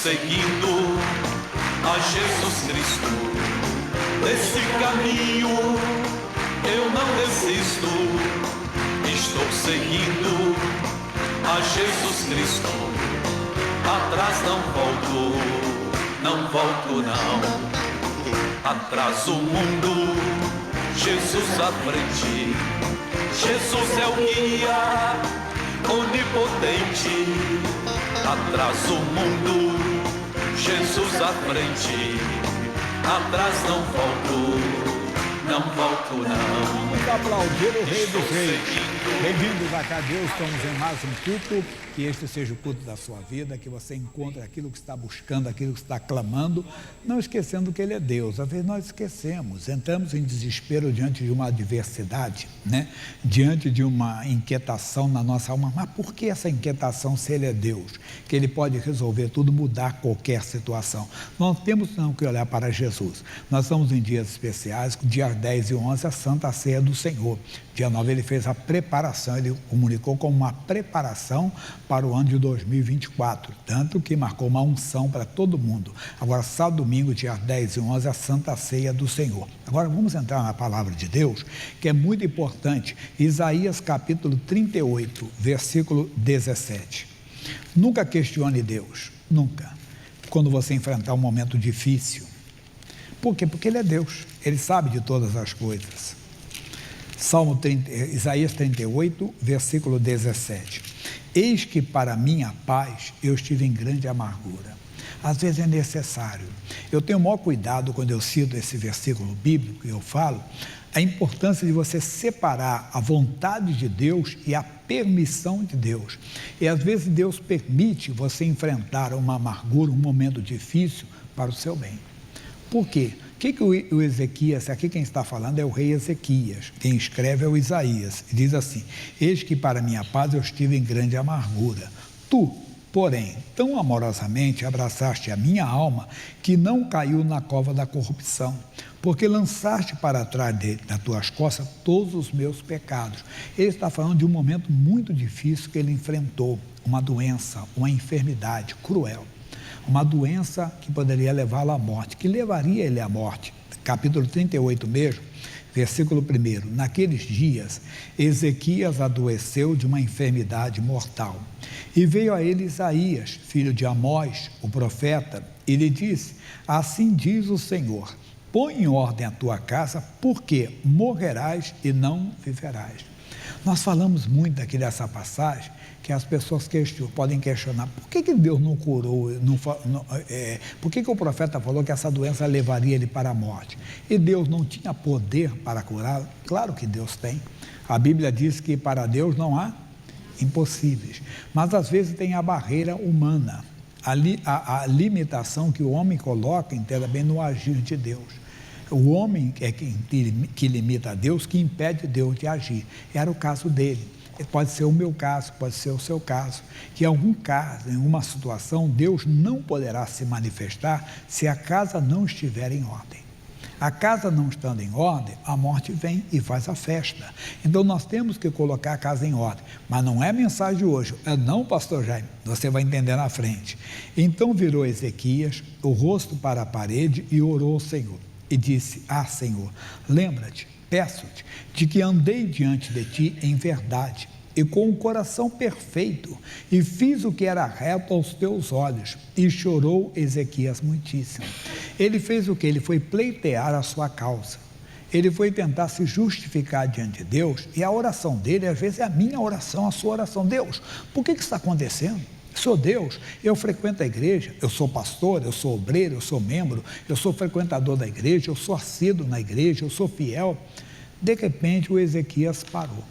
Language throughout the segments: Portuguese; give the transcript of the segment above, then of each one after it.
seguindo a Jesus Cristo. Desse caminho eu não desisto. Estou seguindo a Jesus Cristo. Atrás não volto, não volto não. Atrás o mundo, Jesus à frente. Jesus é o guia onipotente. Atrás o mundo, Jesus à frente. Atrás não volto, não volto não. Vamos aplaudir o Rei dos Reis. Bem-vindos a Cá Deus, estamos em mais um culto. Que este seja o culto da sua vida, que você encontre aquilo que está buscando, aquilo que está clamando, não esquecendo que Ele é Deus. Às vezes nós esquecemos, entramos em desespero diante de uma adversidade, né? Diante de uma inquietação na nossa alma. Mas por que essa inquietação se Ele é Deus? Que Ele pode resolver tudo, mudar qualquer situação. Nós temos não que olhar para Jesus. Nós estamos em dias especiais, dias 10 e 11, a Santa Ceia do Senhor. Dia 9 Ele fez a preparação, Ele comunicou como uma preparação para o ano de 2024, tanto que marcou uma unção para todo mundo. Agora, sábado, domingo, dia 10 e 11, a Santa Ceia do Senhor. Agora, vamos entrar na palavra de Deus, que é muito importante. Isaías, capítulo 38, versículo 17. Nunca questione Deus, nunca, quando você enfrentar um momento difícil. Por quê? Porque Ele é Deus, Ele sabe de todas as coisas. Isaías 38, versículo 17. Eis que para minha paz eu estive em grande amargura. Às vezes é necessário. Eu tenho o maior cuidado quando eu cito esse versículo bíblico e eu falo a importância de você separar a vontade de Deus e a permissão de Deus. E às vezes Deus permite você enfrentar uma amargura, um momento difícil para o seu bem. Por quê? O Ezequias, aqui quem está falando é o rei Ezequias, quem escreve é o Isaías, e diz assim: eis que para minha paz eu estive em grande amargura. Tu, porém, tão amorosamente abraçaste a minha alma, que não caiu na cova da corrupção, porque lançaste para trás das tuas costas todos os meus pecados. Ele está falando de um momento muito difícil que ele enfrentou, uma doença, uma enfermidade cruel. Uma doença que poderia levá-lo à morte, que levaria ele à morte. Capítulo 38 mesmo, versículo 1. Naqueles dias, Ezequias adoeceu de uma enfermidade mortal. E veio a ele Isaías, filho de Amós, o profeta, e lhe disse: assim diz o Senhor, põe em ordem a tua casa, porque morrerás e não viverás. Nós falamos muito aqui dessa passagem, que as pessoas podem questionar, por que Deus não curou, por que o profeta falou que essa doença levaria ele para a morte? E Deus não tinha poder para curá-lo? Claro que Deus tem. A Bíblia diz que para Deus não há impossíveis, mas às vezes tem a barreira humana, a limitação que o homem coloca, entenda bem, no agir de Deus. O homem é que limita a Deus, que impede Deus de agir. Era o caso dele. Pode ser o meu caso, pode ser o seu caso, que em algum caso, em uma situação, Deus não poderá se manifestar se a casa não estiver em ordem. A casa não estando em ordem, a morte vem e faz a festa. Então nós temos que colocar a casa em ordem, mas não é a mensagem de hoje, é não, pastor Jaime, você vai entender na frente. Então virou Ezequias o rosto para a parede e orou ao Senhor, e disse: Senhor, lembra-te, peço-te, de que andei diante de ti em verdade e com o coração perfeito, e fiz o que era reto aos teus olhos. E chorou Ezequias muitíssimo. Ele fez o que? Ele foi pleitear a sua causa. Ele foi tentar se justificar diante de Deus, e a oração dele, às vezes, é a minha oração, a sua oração. Deus, por que isso está acontecendo? Sou Deus, eu frequento a igreja, eu sou pastor, eu sou obreiro, eu sou membro, eu sou frequentador da igreja, eu sou assíduo na igreja, eu sou fiel. De repente o Ezequias parou.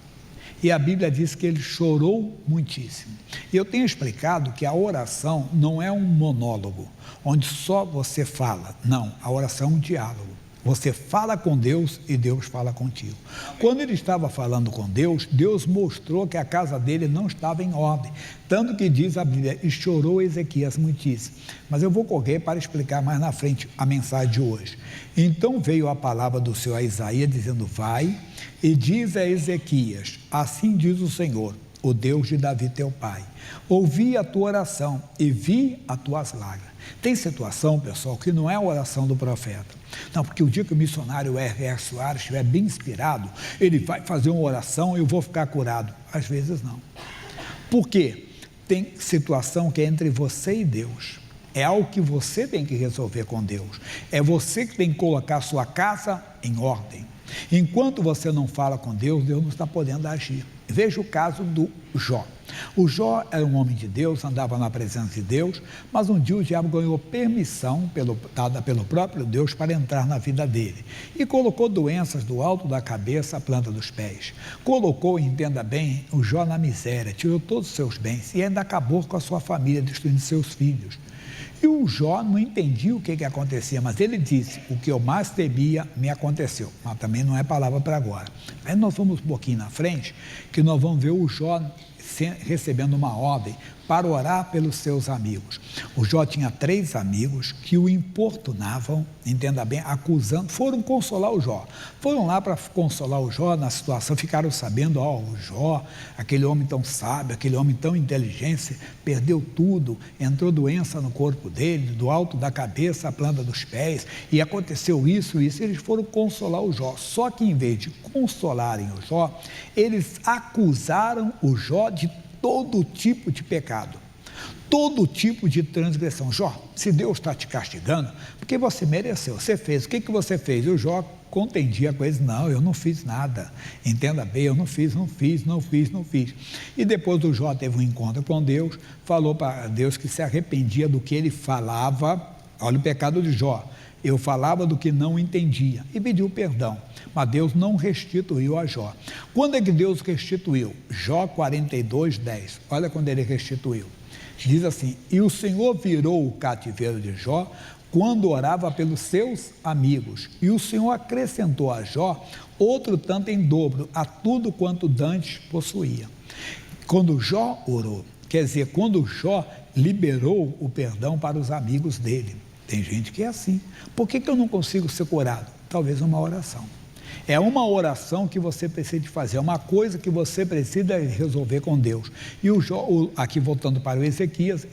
E a Bíblia diz que ele chorou muitíssimo. E eu tenho explicado que a oração não é um monólogo, onde só você fala. Não, a oração é um diálogo. Você fala com Deus e Deus fala contigo. Quando ele estava falando com Deus, Deus mostrou que a casa dele não estava em ordem. Tanto que diz a Bíblia, e chorou Ezequias muitíssimo. Mas eu vou correr para explicar mais na frente a mensagem de hoje. Então veio a palavra do Senhor a Isaías, dizendo: vai e diz a Ezequias, assim diz o Senhor, o Deus de Davi teu pai. Ouvi a tua oração e vi as tuas lágrimas. Tem situação, pessoal, que não é a oração do profeta. Não, porque o dia que o missionário R.R. Soares estiver bem inspirado, ele vai fazer uma oração e eu vou ficar curado. Às vezes não. Por quê? Tem situação que é entre você e Deus. É algo que você tem que resolver com Deus. É você que tem que colocar a sua casa em ordem. Enquanto você não fala com Deus, Deus não está podendo agir. Veja o caso do Jó. O Jó era um homem de Deus, andava na presença de Deus, mas um dia o diabo ganhou permissão, dada pelo próprio Deus, para entrar na vida dele. E colocou doenças do alto da cabeça à planta dos pés. Colocou, entenda bem, o Jó na miséria, tirou todos os seus bens e ainda acabou com a sua família, destruindo seus filhos. E o Jó não entendia o que acontecia, mas ele disse, o que eu mais temia me aconteceu. Mas também não é palavra para agora. Aí nós vamos um pouquinho na frente, que nós vamos ver o Jó recebendo uma ordem para orar pelos seus amigos. O Jó tinha 3 amigos que o importunavam, entenda bem, acusando, foram consolar o Jó. Foram lá para consolar o Jó na situação, ficaram sabendo, o Jó, aquele homem tão sábio, aquele homem tão inteligente, perdeu tudo, entrou doença no corpo dele, do alto da cabeça à planta dos pés, e aconteceu isso, e eles foram consolar o Jó. Só que em vez de consolarem o Jó, eles acusaram o Jó de todo tipo de pecado, todo tipo de transgressão. Jó, se Deus está te castigando, porque você mereceu, você fez, o que você fez? E o Jó contendia com eles, não, eu não fiz nada, entenda bem, eu não fiz. E depois o Jó teve um encontro com Deus, falou para Deus que se arrependia do que ele falava. Olha o pecado de Jó, eu falava do que não entendia, e pediu perdão, mas Deus não restituiu a Jó. Quando é que Deus restituiu? Jó 42:10, olha quando ele restituiu, diz assim, e o Senhor virou o cativeiro de Jó, quando orava pelos seus amigos, e o Senhor acrescentou a Jó outro tanto em dobro, a tudo quanto dantes possuía. Quando Jó orou, quer dizer, quando Jó liberou o perdão para os amigos dele. Tem gente que é assim. Por que eu não consigo ser curado? Talvez uma oração. É uma oração que você precisa fazer, é uma coisa que você precisa resolver com Deus. E o Jó, aqui voltando para o Ezequias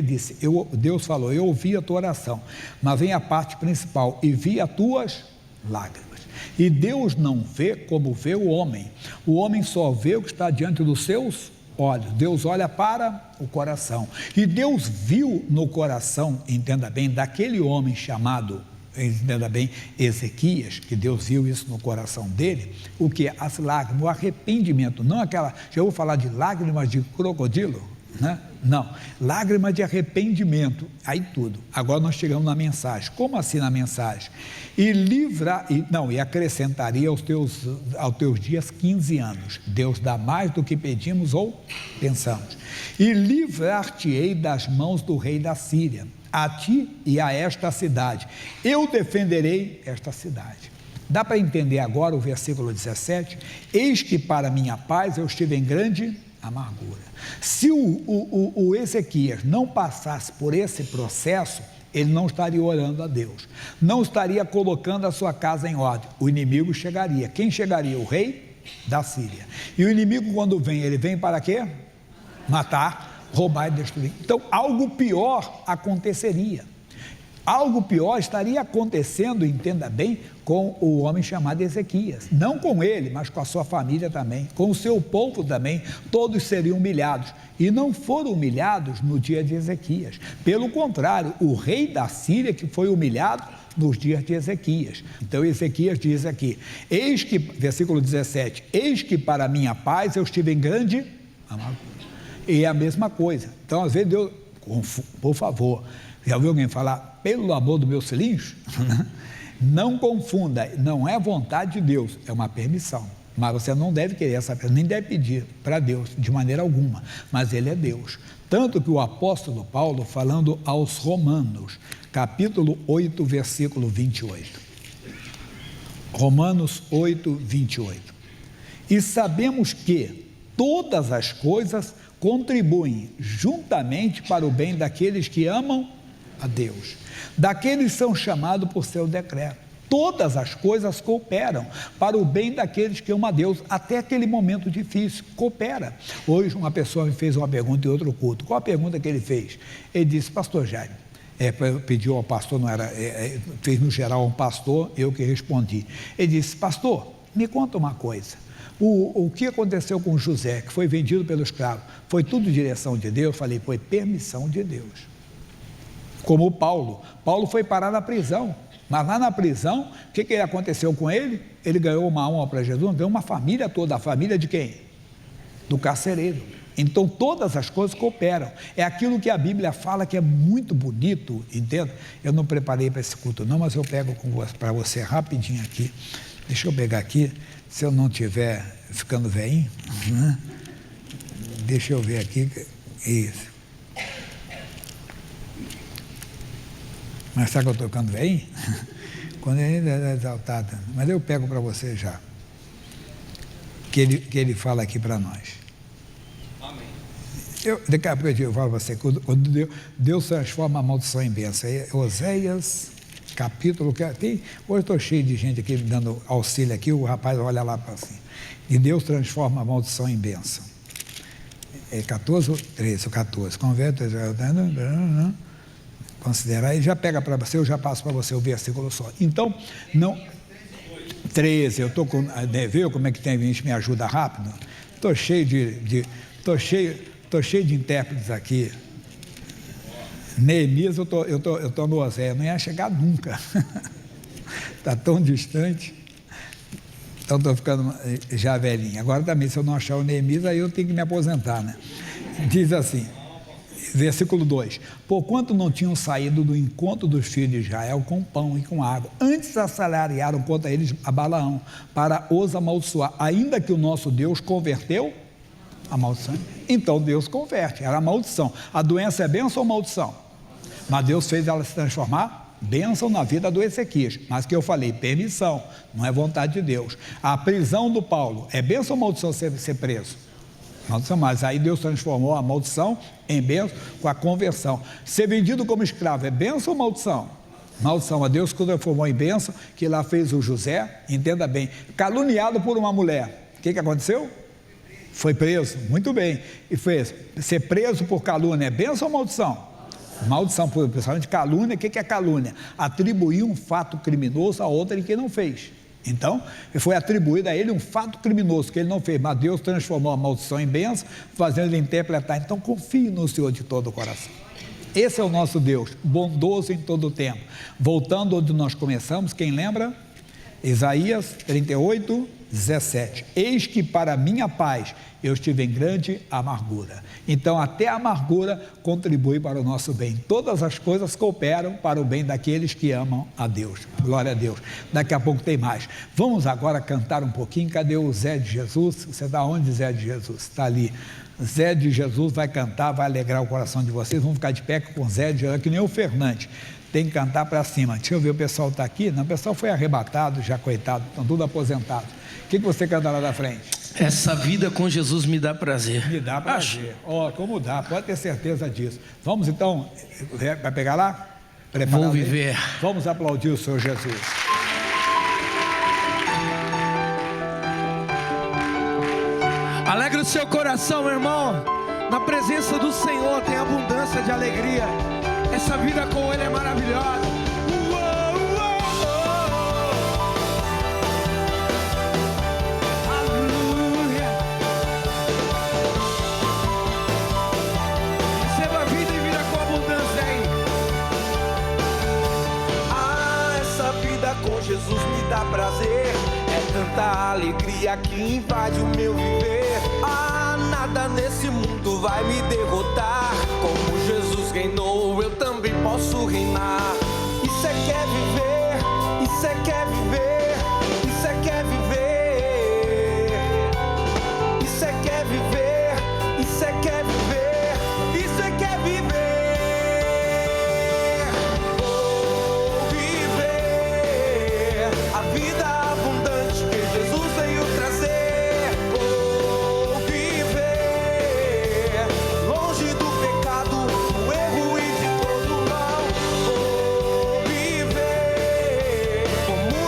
disse, Deus falou, eu ouvi a tua oração, mas vem a parte principal, e vi as tuas lágrimas. E Deus não vê como vê o homem só vê o que está diante dos seus olhos. Deus olha para o coração, e Deus viu no coração, entenda bem, daquele homem chamado, entenda bem, Ezequias, que Deus viu isso no coração dele, o que? As lágrimas, o arrependimento, não aquela, já ouviu falar de lágrimas de crocodilo? Né? Não, lágrimas de arrependimento, aí tudo. Agora nós chegamos na mensagem. Como assim na mensagem? E acrescentaria aos teus dias 15 anos. Deus dá mais do que pedimos ou pensamos. E livrar-te-ei das mãos do rei da Síria, a ti e a esta cidade. Eu defenderei esta cidade. Dá para entender agora o versículo 17? Eis que para minha paz eu estive em grande amargura. Se o Ezequias não passasse por esse processo, ele não estaria orando a Deus, não estaria colocando a sua casa em ordem. O inimigo chegaria. Quem chegaria? O rei da Síria. E o inimigo, quando vem, ele vem para quê? Matar, roubar e destruir. Então algo pior aconteceria. Algo pior estaria acontecendo, entenda bem, com o homem chamado Ezequias. Não com ele, mas com a sua família também, com o seu povo também, todos seriam humilhados. E não foram humilhados no dia de Ezequias. Pelo contrário, o rei da Síria que foi humilhado nos dias de Ezequias. Então Ezequias diz aqui, versículo 17, eis que para minha paz eu estive em grande amargura. E é a mesma coisa. Então às vezes Deus, por favor, já ouviu alguém falar, pelo amor do meu cilindro? Não confunda, não é vontade de Deus, é uma permissão. Mas você não deve querer essa permissão, nem deve pedir para Deus, de maneira alguma. Mas Ele é Deus. Tanto que o apóstolo Paulo, falando aos Romanos, capítulo 8, versículo 28. Romanos 8, 28. E sabemos que todas as coisas contribuem juntamente para o bem daqueles que amam a Deus, daqueles que são chamados por seu decreto. Todas as coisas cooperam para o bem daqueles que amam a Deus, até aquele momento difícil, coopera. Hoje uma pessoa me fez uma pergunta em outro culto. Qual a pergunta que ele fez? Ele disse: pastor Jaime, pediu ao pastor, não era, fez no geral um pastor, eu que respondi. Ele disse: pastor, me conta uma coisa, o que aconteceu com José, que foi vendido pelo escravo, foi tudo direção de Deus? Eu falei: foi permissão de Deus. Como Paulo foi parar na prisão, mas lá na prisão, o que aconteceu com ele? Ele ganhou uma alma para Jesus, ganhou uma família toda. A família de quem? Do carcereiro. Então todas as coisas cooperam, é aquilo que a Bíblia fala, que é muito bonito, entende? Eu não preparei para esse culto não, mas eu pego para você rapidinho aqui, deixa eu pegar aqui, se eu não estiver ficando velhinho, deixa eu ver aqui, isso. Mas sabe que eu estou ficando velhinho? Quando ele é exaltado. Mas eu pego para você já. Que ele fala aqui para nós. Amém. Daqui a pouco eu falo para você, quando Deus transforma a maldição em bênção. Oséias, capítulo, hoje eu estou cheio de gente aqui me dando auxílio aqui, o rapaz olha lá para assim. E Deus transforma a maldição em bênção. 14 ou 13, 14. Converte, considerar, e já pega para você, eu já passo para você o versículo só. Então, não... 13, eu estou com... Viu como é que tem gente me ajuda rápido? Estou cheio Estou cheio de intérpretes aqui. Neemias, eu estou no Oséias, não ia chegar nunca. Está tão distante. Então estou ficando já velhinho. Agora também, se eu não achar o Neemias, aí eu tenho que me aposentar, né? Diz assim, versículo 2: porquanto não tinham saído do encontro dos filhos de Israel com pão e com água, antes assalariaram contra eles a Balaão, para os amaldiçoar, ainda que o nosso Deus converteu a maldição. Então Deus converte, era a maldição. A doença é bênção ou maldição? Mas Deus fez ela se transformar bênção na vida do Ezequias, mas que eu falei, permissão, não é vontade de Deus. A prisão do Paulo, é bênção ou maldição ser preso? Maldição, mas aí Deus transformou a maldição em bênção com a conversão. Ser vendido como escravo é bênção ou maldição? Maldição. A Deus transformou em bênção, que lá fez o José, entenda bem, caluniado por uma mulher. O que aconteceu? Foi preso, muito bem. E fez, ser preso por calúnia é bênção ou maldição? Maldição, principalmente calúnia. O que é calúnia? Atribuir um fato criminoso a outra que não fez. Então, foi atribuído a ele um fato criminoso que ele não fez, mas Deus transformou a maldição em bênção, fazendo ele interpretar. Então, confie no Senhor de todo o coração. Esse é o nosso Deus, bondoso em todo o tempo. Voltando onde nós começamos, quem lembra? Isaías 38, 17. Eis que para minha paz eu estive em grande amargura. Então até a amargura contribui para o nosso bem. Todas as coisas cooperam para o bem daqueles que amam a Deus. Glória a Deus. Daqui a pouco tem mais. Vamos agora cantar um pouquinho. Cadê o Zé de Jesus? Você está onde, Zé de Jesus? Está ali. Zé de Jesus vai cantar, vai alegrar o coração de vocês. Vamos ficar de pé com o Zé de Jesus, que nem o Fernandes. Tem que cantar para cima. Deixa eu ver, o pessoal está aqui? Não, o pessoal foi arrebatado, já coitado, estão tudo aposentados. O que você canta lá da frente? Essa vida com Jesus me dá prazer. Me dá prazer. Como dá, pode ter certeza disso. Vamos então, vai pegar lá? Preparado? Vou viver. Aí? Vamos aplaudir o Senhor Jesus. Alegre o seu coração, meu irmão. Na presença do Senhor tem abundância de alegria. Essa vida com Ele é maravilhosa. Aleluia. Receba a vida e vida com abundância aí. Essa vida com Jesus me dá prazer. É tanta alegria que invade o meu viver. Nada nesse mundo vai me derrotar. Como Jesus reinou, eu também posso reinar. Isso é que é viver, isso é que é viver, isso é que é viver, isso é que é viver, isso é que é viver, isso é que é viver. Vou viver a vida abundante que Jesus veio trazer. Como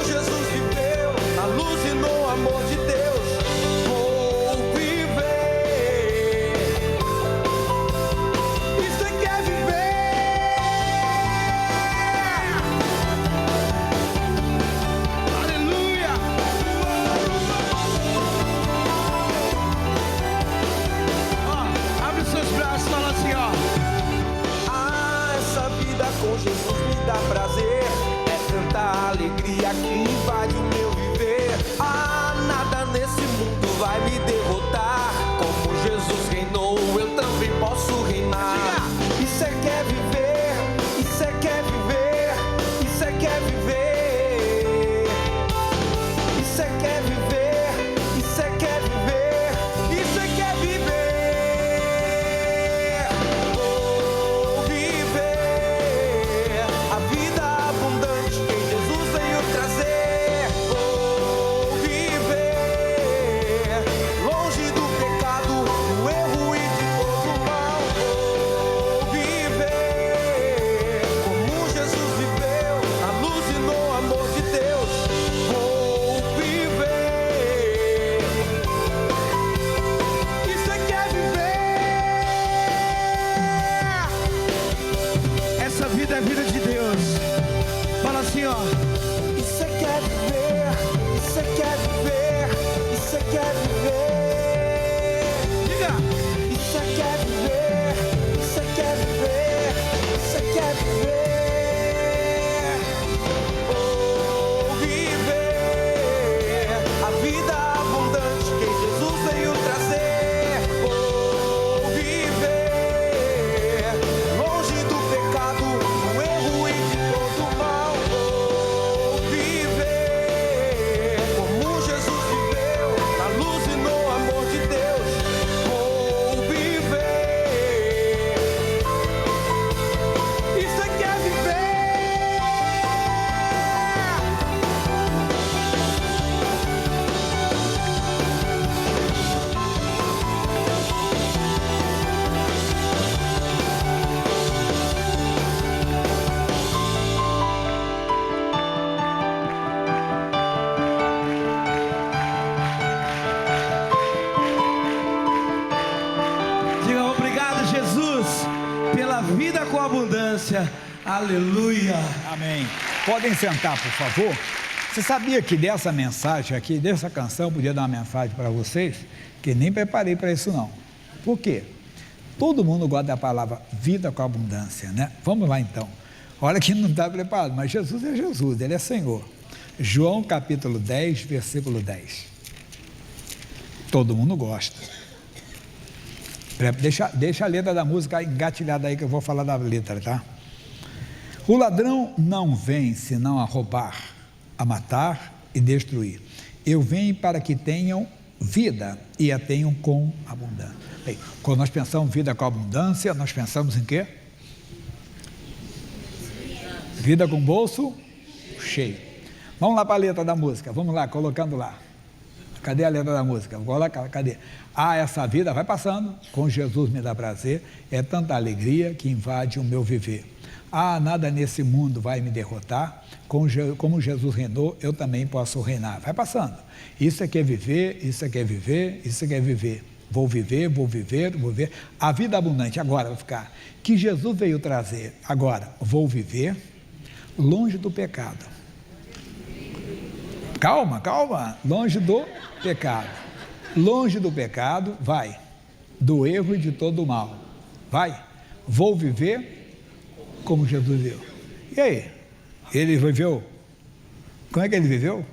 Aleluia. Amém. Podem sentar, por favor. Você sabia que dessa mensagem aqui, dessa canção, eu podia dar uma mensagem para vocês, que nem preparei para isso não. Por quê? Todo mundo gosta da palavra vida com abundância, né? Vamos lá então. Olha que não está preparado, mas Jesus é Jesus, Ele é Senhor. João capítulo 10, versículo 10. Todo mundo gosta. Deixa a letra da música engatilhada aí que eu vou falar da letra, tá? O ladrão não vem senão a roubar, a matar e destruir. Eu venho para que tenham vida e a tenham com abundância. Bem, quando nós pensamos vida com abundância, nós pensamos em quê? Vida com bolso cheio. Vamos lá para a letra da música, vamos lá, colocando lá. Cadê a letra da música? Vou lá, cadê? Ah, essa vida vai passando, com Jesus me dá prazer, é tanta alegria que invade o meu viver. Ah, nada nesse mundo vai me derrotar, como Jesus reinou, eu também posso reinar. Vai passando. Isso é que é viver, isso é que é viver, isso é que é viver. Vou viver, vou viver, vou viver. A vida abundante, agora vai ficar. Que Jesus veio trazer, agora, vou viver longe do pecado. Calma, calma, longe do pecado. Longe do pecado, vai. Do erro e de todo o mal. Vai. Vou viver como Jesus viveu. E aí? Ele viveu? Como é que ele viveu?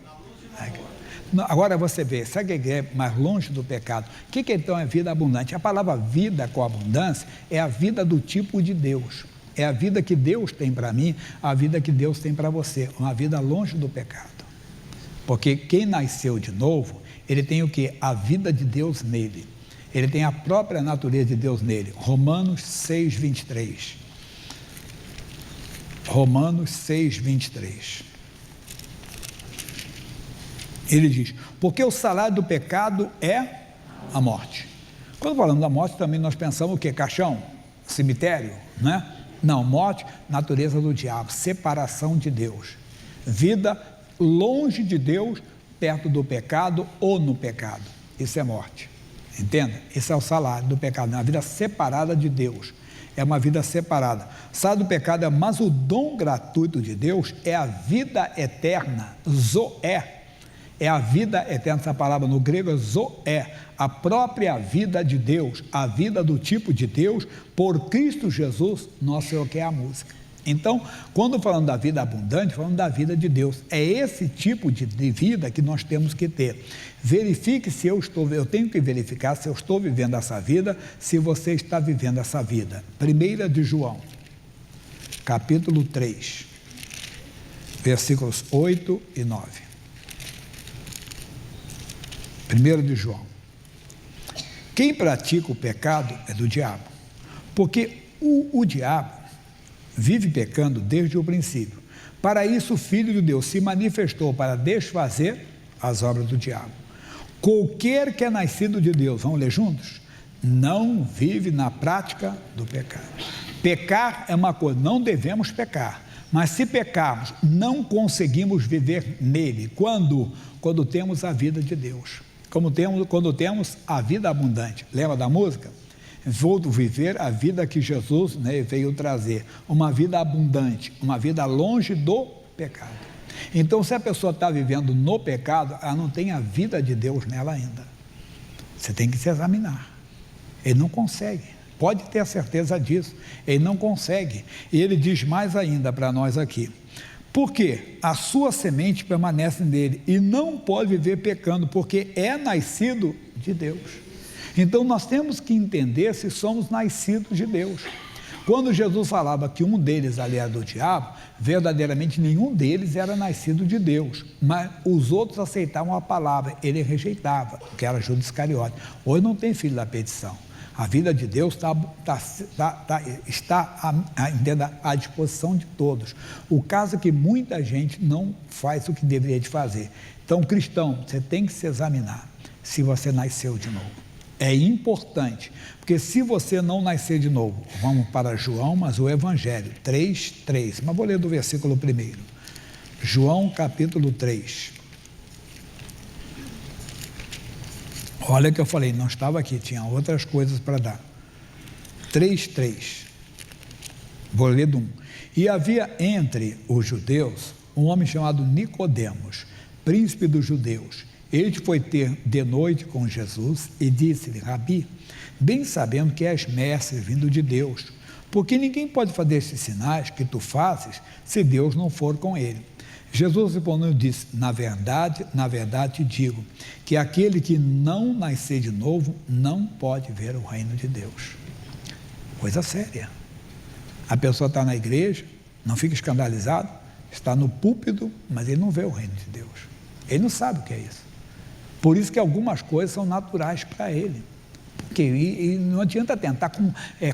Agora você vê, sabe o que é mais longe do pecado? O que então é vida abundante? A palavra vida com abundância é a vida do tipo de Deus. É a vida que Deus tem para mim, a vida que Deus tem para você. Uma vida longe do pecado. Porque quem nasceu de novo, ele tem o quê? A vida de Deus nele. Ele tem a própria natureza de Deus nele. Romanos 6, 23. Romanos 6, 23. Ele diz, porque o salário do pecado é a morte. Quando falamos da morte, também nós pensamos o quê? Caixão? Cemitério? Né? Não, morte, natureza do diabo, separação de Deus. Vida longe de Deus, perto do pecado ou no pecado. Isso é morte. Entenda? Esse é o salário do pecado, é uma vida separada de Deus. É uma vida separada. O salário do pecado mas o dom gratuito de Deus é a vida eterna, zoé. É a vida eterna, essa palavra no grego é zoé, a própria vida de Deus, a vida do tipo de Deus, por Cristo Jesus, nosso Senhor, que é a música. Então, quando falamos da vida abundante, falamos da vida de Deus. É esse tipo de vida que nós temos que ter. Verifique se eu tenho que verificar se eu estou vivendo essa vida, se você está vivendo essa vida. 1 de João, capítulo 3, versículos 8 e 9. 1 de João. Quem pratica o pecado é do diabo, porque o diabo vive pecando desde o princípio. Para isso o Filho de Deus se manifestou para desfazer as obras do diabo. Qualquer que é nascido de Deus, vamos ler juntos? Não vive na prática do pecado. Pecar é uma coisa, não devemos pecar, mas se pecarmos, não conseguimos viver nele, quando temos a vida de Deus, quando temos a vida abundante. Lembra da música? Vou viver a vida que Jesus veio trazer, uma vida abundante, uma vida longe do pecado. Então, se a pessoa está vivendo no pecado, ela não tem a vida de Deus nela ainda. Você tem que se examinar. Ele não consegue, pode ter a certeza disso, ele não consegue. E ele diz mais ainda para nós aqui, porque a sua semente permanece nele e não pode viver pecando, porque é nascido de Deus. Então nós temos que entender se somos nascidos de Deus. Quando Jesus falava que um deles ali era do diabo, verdadeiramente nenhum deles era nascido de Deus, mas os outros aceitavam a palavra, ele rejeitava, que era Judas Iscariote. Hoje não tem filho da perdição. A vida de Deus está à disposição de todos. O caso é que muita gente não faz o que deveria de fazer. Então, cristão, você tem que se examinar se você nasceu de novo. É importante, porque se você não nascer de novo, vamos para João, mas o Evangelho, 3:3, mas vou ler do versículo 1. João capítulo 3. Olha que eu falei, não estava aqui, tinha outras coisas para dar. 3:3. Vou ler do 1. E havia entre os judeus um homem chamado Nicodemos, príncipe dos judeus. Este foi ter de noite com Jesus e disse-lhe: Rabi, bem sabendo que és mestre vindo de Deus, porque ninguém pode fazer esses sinais que tu fazes se Deus não for com ele. Jesus respondeu e disse: na verdade te digo, que aquele que não nascer de novo não pode ver o reino de Deus. Coisa séria. A pessoa está na igreja, não fica escandalizado, está no púlpito, mas ele não vê o reino de Deus. Ele não sabe o que é isso. Por isso que algumas coisas são naturais para ele. E não adianta tentar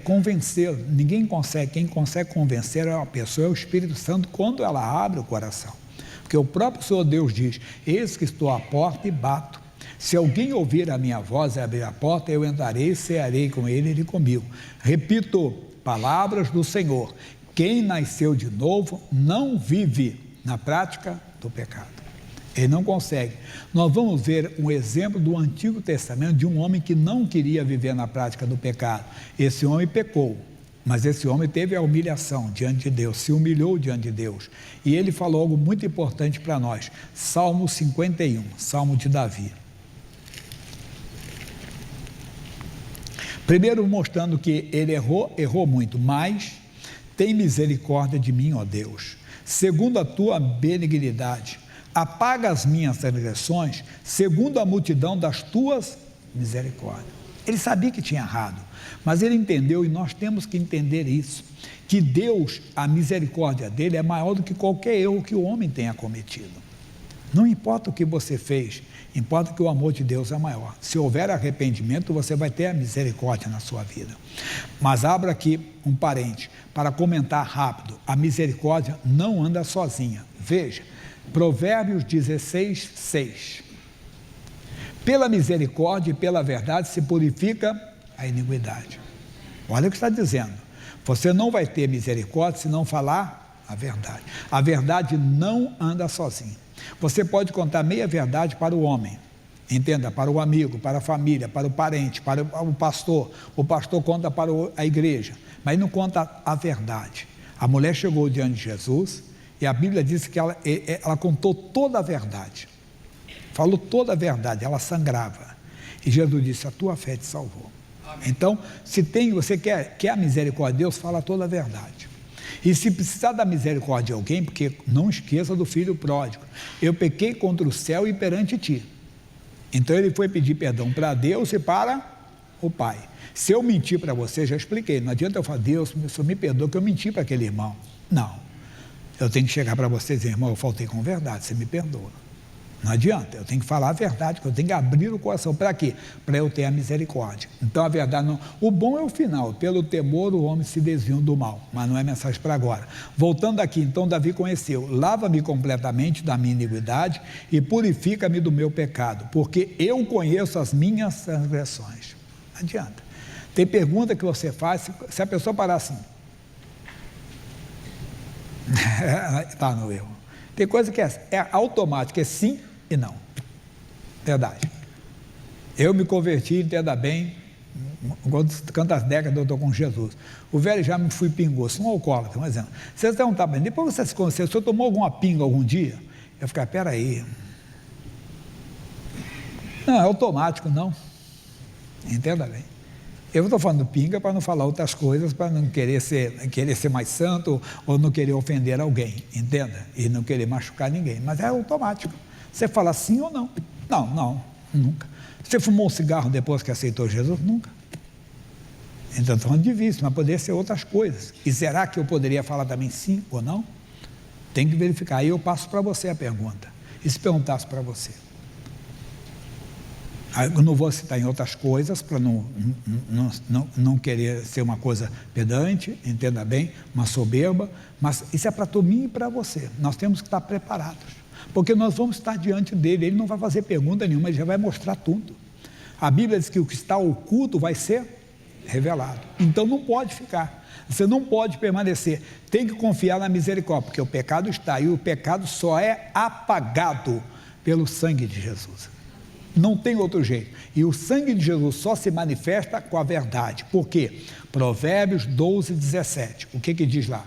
convencê-lo. Ninguém consegue. Quem consegue convencer a pessoa é o Espírito Santo quando ela abre o coração. Porque o próprio Senhor Deus diz: eis que estou à porta e bato. Se alguém ouvir a minha voz e abrir a porta, eu entrarei e cearei com ele e ele comigo. Repito, palavras do Senhor: quem nasceu de novo não vive na prática do pecado. Ele não consegue. Nós vamos ver um exemplo do Antigo Testamento de um homem que não queria viver na prática do pecado. Esse homem pecou, mas esse homem teve a humilhação diante de Deus, se humilhou diante de Deus. E ele falou algo muito importante para nós. Salmo 51, Salmo de Davi. Primeiro mostrando que ele errou muito, mas tem misericórdia de mim, ó Deus. Segundo a tua benignidade, apaga as minhas transgressões, segundo a multidão das tuas misericórdias. Ele sabia que tinha errado, mas ele entendeu, e nós temos que entender isso, que Deus, a misericórdia dele é maior do que qualquer erro que o homem tenha cometido. Não importa o que você fez, importa que o amor de Deus é maior. Se houver arrependimento, você vai ter a misericórdia na sua vida. Mas abra aqui um parênteses para comentar rápido: a misericórdia não anda sozinha. Veja, Provérbios 16, 6. Pela misericórdia e pela verdade se purifica a iniquidade. Olha o que está dizendo. Você não vai ter misericórdia se não falar a verdade. A verdade não anda sozinha. Você pode contar meia verdade para o homem, entenda, para o amigo, para a família, para o parente, para o pastor conta para a igreja, mas não conta a verdade. A mulher chegou diante de Jesus e a Bíblia diz que ela contou toda a verdade, falou toda a verdade, ela sangrava, e Jesus disse: a tua fé te salvou. Amém. Então, você quer a misericórdia de Deus, fala toda a verdade. E se precisar da misericórdia de alguém, porque não esqueça do filho pródigo: eu pequei contra o céu e perante ti. Então ele foi pedir perdão para Deus e para o Pai. Se eu mentir para você, já expliquei, não adianta eu falar: Deus, o Senhor me perdoa que eu menti para aquele irmão. Não, eu tenho que chegar para você e dizer: irmão, eu faltei com verdade, você me perdoa. Não adianta, eu tenho que falar a verdade, eu tenho que abrir o coração. Para quê? Para eu ter a misericórdia. Então a verdade não. O bom é o final: pelo temor o homem se desvia do mal, mas não é mensagem para agora. Voltando aqui, então Davi conheceu: lava-me completamente da minha iniquidade e purifica-me do meu pecado, porque eu conheço as minhas transgressões. Não adianta. Tem pergunta que você faz, se a pessoa parar assim, está no erro. Tem coisa que é automática, é sim e não. Verdade. Eu me converti, entenda bem, quantas décadas eu estou com Jesus. O velho já me fui pingou, sou um alcoólatra, por exemplo. Vocês não estão bem. Depois você se conheceu, se eu tomou alguma pinga algum dia, eu ficar: peraí. Não, é automático, não. Entenda bem. Eu estou falando pinga para não falar outras coisas, para não querer ser mais santo ou não querer ofender alguém, entenda? E não querer machucar ninguém, mas é automático. Você fala sim ou não? Não, nunca. Você fumou um cigarro depois que aceitou Jesus? Nunca. Então, estou falando de vício, mas poderia ser outras coisas. E será que eu poderia falar também sim ou não? Tem que verificar. Aí eu passo para você a pergunta. E se perguntasse para você? Eu não vou citar em outras coisas para não querer ser uma coisa pedante, entenda bem, uma soberba, mas isso é para mim e para você. Nós temos que estar preparados, porque nós vamos estar diante dele. Ele não vai fazer pergunta nenhuma, ele já vai mostrar tudo. A Bíblia diz que o que está oculto vai ser revelado. Então não pode ficar, você não pode permanecer, tem que confiar na misericórdia, porque o pecado está aí, o pecado só é apagado pelo sangue de Jesus. Não tem outro jeito. E o sangue de Jesus só se manifesta com a verdade. Por quê? Provérbios 12, 17. O que diz lá?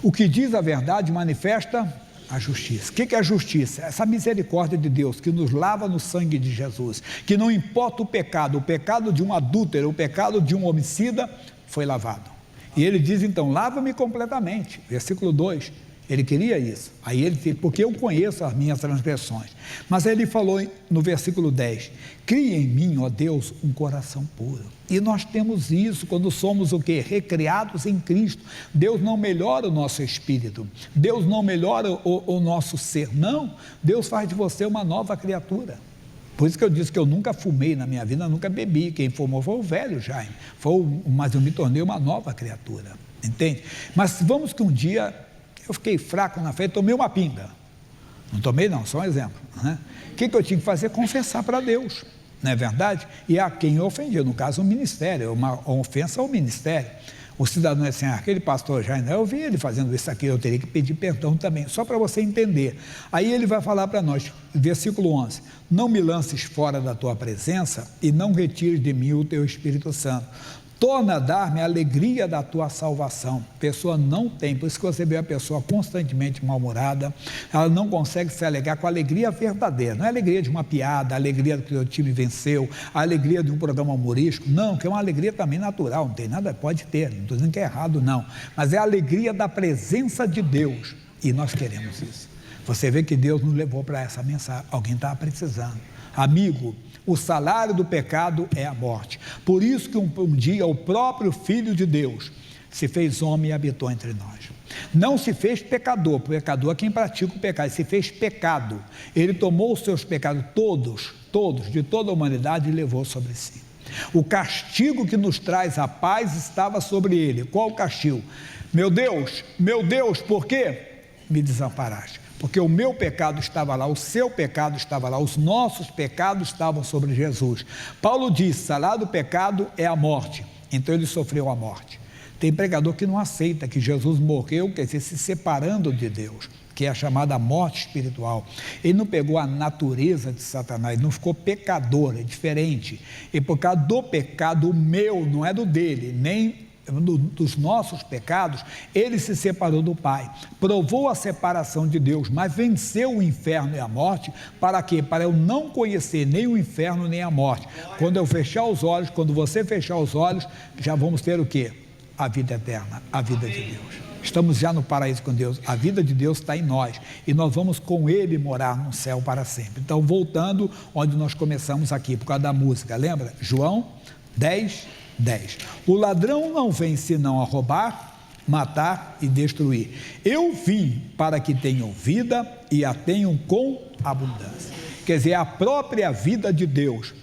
O que diz a verdade manifesta a justiça. O que é a justiça? Essa misericórdia de Deus que nos lava no sangue de Jesus, que não importa o pecado de um adúltero, o pecado de um homicida, foi lavado. E ele diz então, lava-me completamente. Versículo 2, ele queria isso. Aí ele disse, porque eu conheço as minhas transgressões. Mas aí ele falou no versículo 10, cria em mim, ó Deus, um coração puro. E nós temos isso quando somos o quê? Recriados em Cristo. Deus não melhora o nosso espírito, Deus não melhora o nosso ser, não. Deus faz de você uma nova criatura. Por isso que eu disse que eu nunca fumei na minha vida, nunca bebi. Quem fumou foi o velho Jaime, mas eu me tornei uma nova criatura, entende? Mas vamos que um dia eu fiquei fraco na fé e tomei uma pinga. Não tomei não, só um exemplo, né? O que eu tinha que fazer? Confessar para Deus, não é verdade? E a quem eu ofendia, no caso o ministério, uma ofensa ao ministério. O cidadão é assim, aquele pastor já, eu vi ele fazendo isso aqui, eu teria que pedir perdão também, só para você entender. Aí ele vai falar para nós, versículo 11, não me lances fora da tua presença e não retires de mim o teu Espírito Santo. Torna a dar-me a alegria da tua salvação. A pessoa não tem, por isso que você vê a pessoa constantemente mal-humorada, ela não consegue se alegrar com a alegria verdadeira, não é a alegria de uma piada, a alegria que o time venceu, a alegria de um programa humorístico, não, que é uma alegria também natural, não tem nada, pode ter, não estou dizendo que é errado não, mas é a alegria da presença de Deus, e nós queremos isso. Você vê que Deus nos levou para essa mensagem, alguém estava precisando. Amigo, o salário do pecado é a morte. Por isso que um dia o próprio Filho de Deus se fez homem e habitou entre nós. Não se fez pecador, pecador é quem pratica o pecado, se fez pecado. Ele tomou os seus pecados todos, de toda a humanidade e levou sobre si. O castigo que nos traz a paz estava sobre ele. Qual o castigo? Meu Deus, por que me desamparaste? Porque o meu pecado estava lá, o seu pecado estava lá, os nossos pecados estavam sobre Jesus. Paulo diz, salário do pecado é a morte, então ele sofreu a morte. Tem pregador que não aceita que Jesus morreu, quer dizer, se separando de Deus, que é a chamada morte espiritual. Ele não pegou a natureza de Satanás, não ficou pecador, é diferente. E por causa do pecado, o meu, não é do dele, nem dos nossos pecados, ele se separou do Pai, provou a separação de Deus, mas venceu o inferno e a morte. Para quê? Para eu não conhecer nem o inferno nem a morte. Quando eu fechar os olhos, quando você fechar os olhos, já vamos ter o quê? A vida eterna, a vida de Deus. Estamos já no paraíso com Deus, a vida de Deus está em nós, e nós vamos com Ele morar no céu para sempre. Então, voltando onde nós começamos aqui, por causa da música, lembra? João 10, 10. O ladrão não vem senão a roubar, matar e destruir. Eu vim para que tenham vida e a tenham com abundância. Quer dizer, a própria vida de Deus.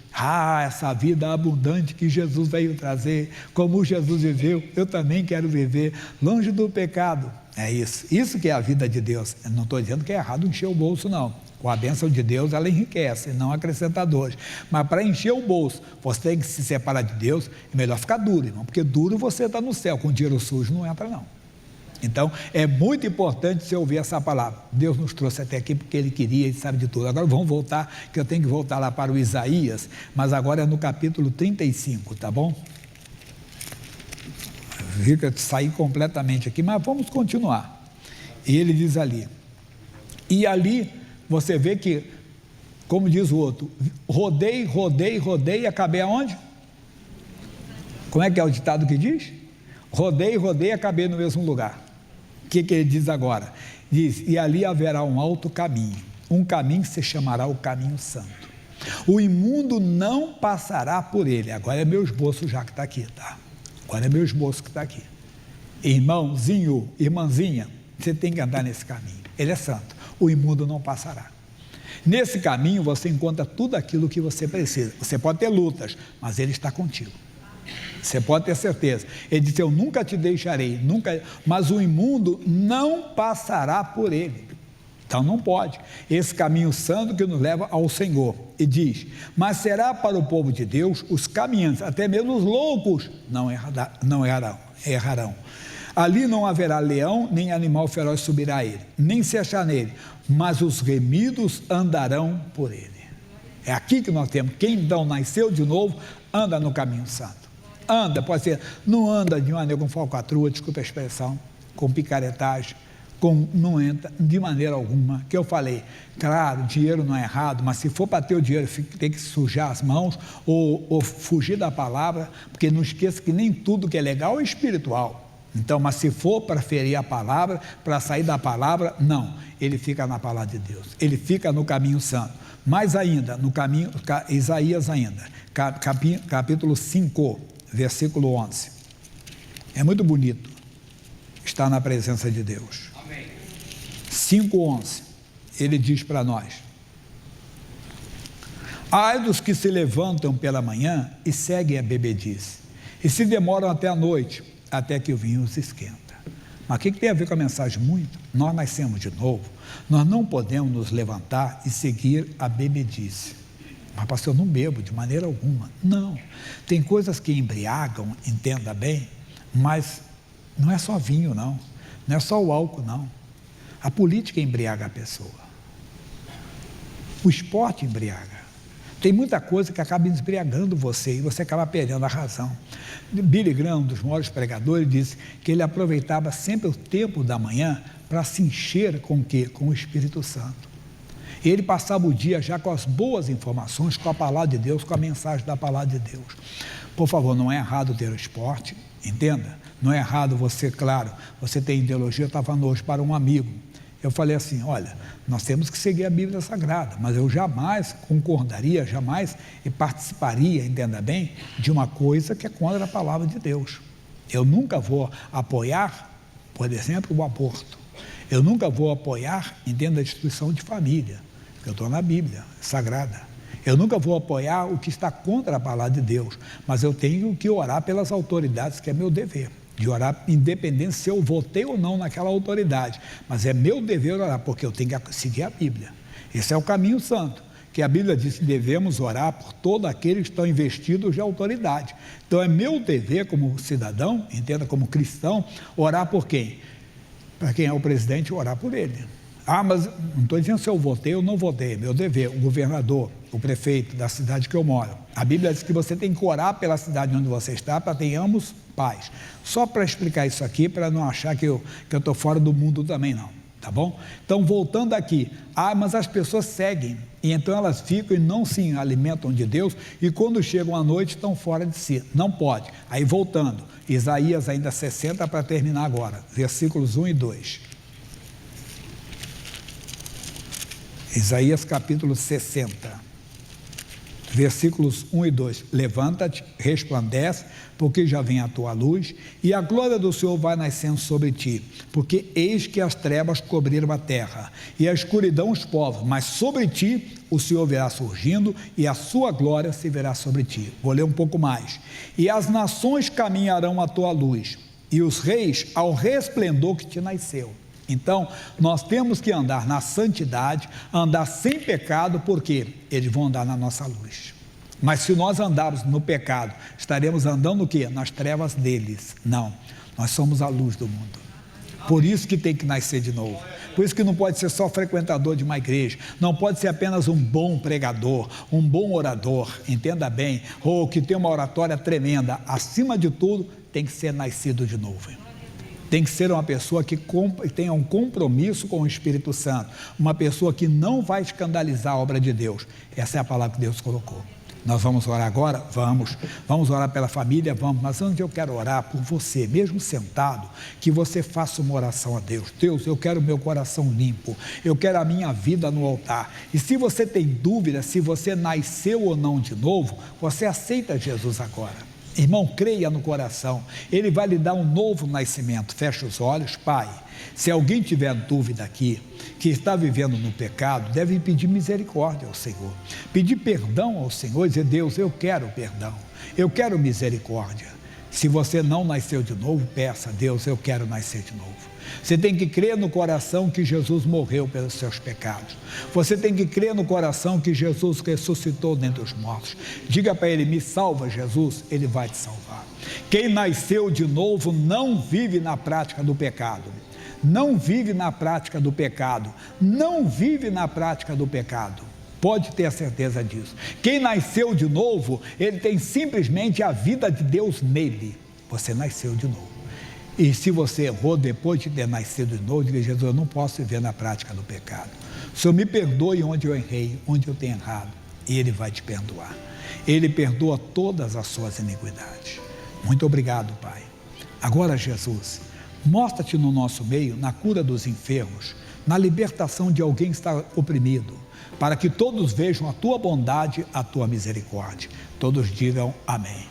Essa vida abundante que Jesus veio trazer, como Jesus viveu, eu também quero viver longe do pecado. É isso que é a vida de Deus. Eu não estou dizendo que é errado encher o bolso, não. Com a bênção de Deus, ela enriquece, não acrescenta dores. Mas para encher o bolso, você tem que se separar de Deus, é melhor ficar duro, irmão, porque duro você está no céu, com dinheiro sujo não entra, não. Então, é muito importante você ouvir essa palavra. Deus nos trouxe até aqui porque Ele queria e sabe de tudo. Agora vamos voltar, que eu tenho que voltar lá para o Isaías, mas agora é no capítulo 35, tá bom? Fica sair completamente aqui, mas vamos continuar. E ele diz ali, e ali você vê que, como diz o outro, rodei e acabei aonde? Como é que é o ditado que diz? Rodei e acabei no mesmo lugar. O que ele diz agora? Diz, e ali haverá um alto caminho, um caminho que se chamará o caminho santo. O imundo não passará por ele. Agora é meu esboço já que está aqui, tá? Agora é meu esboço que está aqui. Irmãozinho, irmãzinha, você tem que andar nesse caminho. Ele é santo. O imundo não passará. Nesse caminho você encontra tudo aquilo que você precisa. Você pode ter lutas, mas Ele está contigo. Você pode ter certeza. Ele disse, eu nunca te deixarei, nunca, mas o imundo não passará por ele. Então não pode. Esse caminho santo que nos leva ao Senhor. E diz, mas será para o povo de Deus, os caminhantes, até mesmo os loucos, não errarão. Ali não haverá leão, nem animal feroz subirá a ele, nem se achar nele, mas os remidos andarão por ele. É aqui que nós temos. Quem então nasceu de novo, anda no caminho santo. Anda, pode ser, não anda de maneira com falcatrua, desculpa a expressão, com picaretagem, não entra de maneira alguma. Que eu falei, claro, dinheiro não é errado, mas se for para ter o dinheiro, tem que sujar as mãos ou fugir da palavra, porque não esqueça que nem tudo que é legal é espiritual. Então, mas se for para ferir a palavra, para sair da palavra, não, ele fica na palavra de Deus, ele fica no caminho santo. Mais ainda, no caminho, Isaías ainda, capítulo 5, versículo 11. É muito bonito estar na presença de Deus. 5:11, ele diz para nós: ai dos que se levantam pela manhã e seguem a bebedice, e se demoram até a noite, até que o vinho os esquenta. Mas o que tem a ver com a mensagem? Muito. Nós nascemos de novo, nós não podemos nos levantar e seguir a bebedice. Mas pastor, eu não bebo de maneira alguma. Não, tem coisas que embriagam, entenda bem, mas não é só vinho não é só o álcool não. A política embriaga a pessoa, o esporte embriaga, tem muita coisa que acaba embriagando você e você acaba perdendo a razão. Billy Graham, um dos maiores pregadores, disse que ele aproveitava sempre o tempo da manhã para se encher com o quê? Com o Espírito Santo. Ele passava o dia já com as boas informações, com a palavra de Deus, com a mensagem da palavra de Deus. Por favor, não é errado ter o esporte, entenda, não é errado você, claro, você tem ideologia. Eu estava hoje para um amigo, eu falei assim, olha, nós temos que seguir a Bíblia Sagrada, mas eu jamais concordaria, jamais participaria, entenda bem, de uma coisa que é contra a palavra de Deus. Eu nunca vou apoiar, por exemplo, o aborto. Eu nunca vou apoiar, entenda, a instituição de família, que eu estou na Bíblia Sagrada. Eu nunca vou apoiar o que está contra a palavra de Deus, mas eu tenho que orar pelas autoridades, que é meu dever. De orar, independente se eu votei ou não naquela autoridade, mas é meu dever orar, porque eu tenho que seguir a Bíblia. Esse é o caminho santo, que a Bíblia diz que devemos orar por todos aqueles que estão investidos de autoridade. Então é meu dever como cidadão, entenda, como cristão, orar por quem? Para quem é o presidente, orar por ele. Ah, mas não estou dizendo se eu votei ou não votei, é meu dever, o governador, o prefeito da cidade que eu moro. A Bíblia diz que você tem que orar pela cidade onde você está, para tenhamos paz. Só para explicar isso aqui, para não achar que eu estou fora do mundo também não, tá bom? Então, voltando aqui, mas as pessoas seguem, e então elas ficam e não se alimentam de Deus, e quando chegam à noite estão fora de si, não pode. Aí voltando, Isaías ainda 60 para terminar agora, versículos 1 e 2. Isaías capítulo 60. Versículos 1 e 2, levanta-te, resplandece, porque já vem a tua luz, e a glória do Senhor vai nascendo sobre ti, porque eis que as trevas cobriram a terra, e a escuridão os povos, mas sobre ti o Senhor virá surgindo, e a sua glória se verá sobre ti. Vou ler um pouco mais. E as nações caminharão à tua luz, e os reis ao resplendor que te nasceu. Então, nós temos que andar na santidade, andar sem pecado, porque eles vão andar na nossa luz. Mas se nós andarmos no pecado, estaremos andando o quê? Nas trevas deles. Não, nós somos a luz do mundo. Por isso que tem que nascer de novo. Por isso que não pode ser só frequentador de uma igreja, não pode ser apenas um bom pregador, um bom orador, entenda bem, ou que tem uma oratória tremenda. Acima de tudo, tem que ser nascido de novo. Tem que ser uma pessoa que tenha um compromisso com o Espírito Santo, uma pessoa que não vai escandalizar a obra de Deus. Essa é a palavra que Deus colocou. Nós vamos orar agora? Vamos orar pela família? Vamos, mas antes eu quero orar por você, mesmo sentado, que você faça uma oração a Deus. Deus, eu quero o meu coração limpo, eu quero a minha vida no altar. E se você tem dúvida se você nasceu ou não de novo, você aceita Jesus agora. Irmão, creia no coração, Ele vai lhe dar um novo nascimento. Feche os olhos. Pai, se alguém tiver dúvida aqui, que está vivendo no pecado, deve pedir misericórdia ao Senhor, pedir perdão ao Senhor e dizer, Deus, eu quero perdão, eu quero misericórdia. Se você não nasceu de novo, peça, Deus, eu quero nascer de novo. Você tem que crer no coração que Jesus morreu pelos seus pecados. Você tem que crer no coração que Jesus ressuscitou dentre os mortos. Diga para Ele, me salva, Jesus, Ele vai te salvar. Quem nasceu de novo não vive na prática do pecado. Não vive na prática do pecado. Não vive na prática do pecado. Pode ter a certeza disso. Quem nasceu de novo, ele tem simplesmente a vida de Deus nele. Você nasceu de novo. E se você errou depois de ter nascido de novo, diga: Jesus, eu não posso viver na prática do pecado. O Senhor me perdoe onde eu errei, onde eu tenho errado. E Ele vai te perdoar. Ele perdoa todas as suas iniquidades. Muito obrigado, Pai. Agora, Jesus, mostra-te no nosso meio, na cura dos enfermos, na libertação de alguém que está oprimido, para que todos vejam a Tua bondade, a Tua misericórdia. Todos digam amém.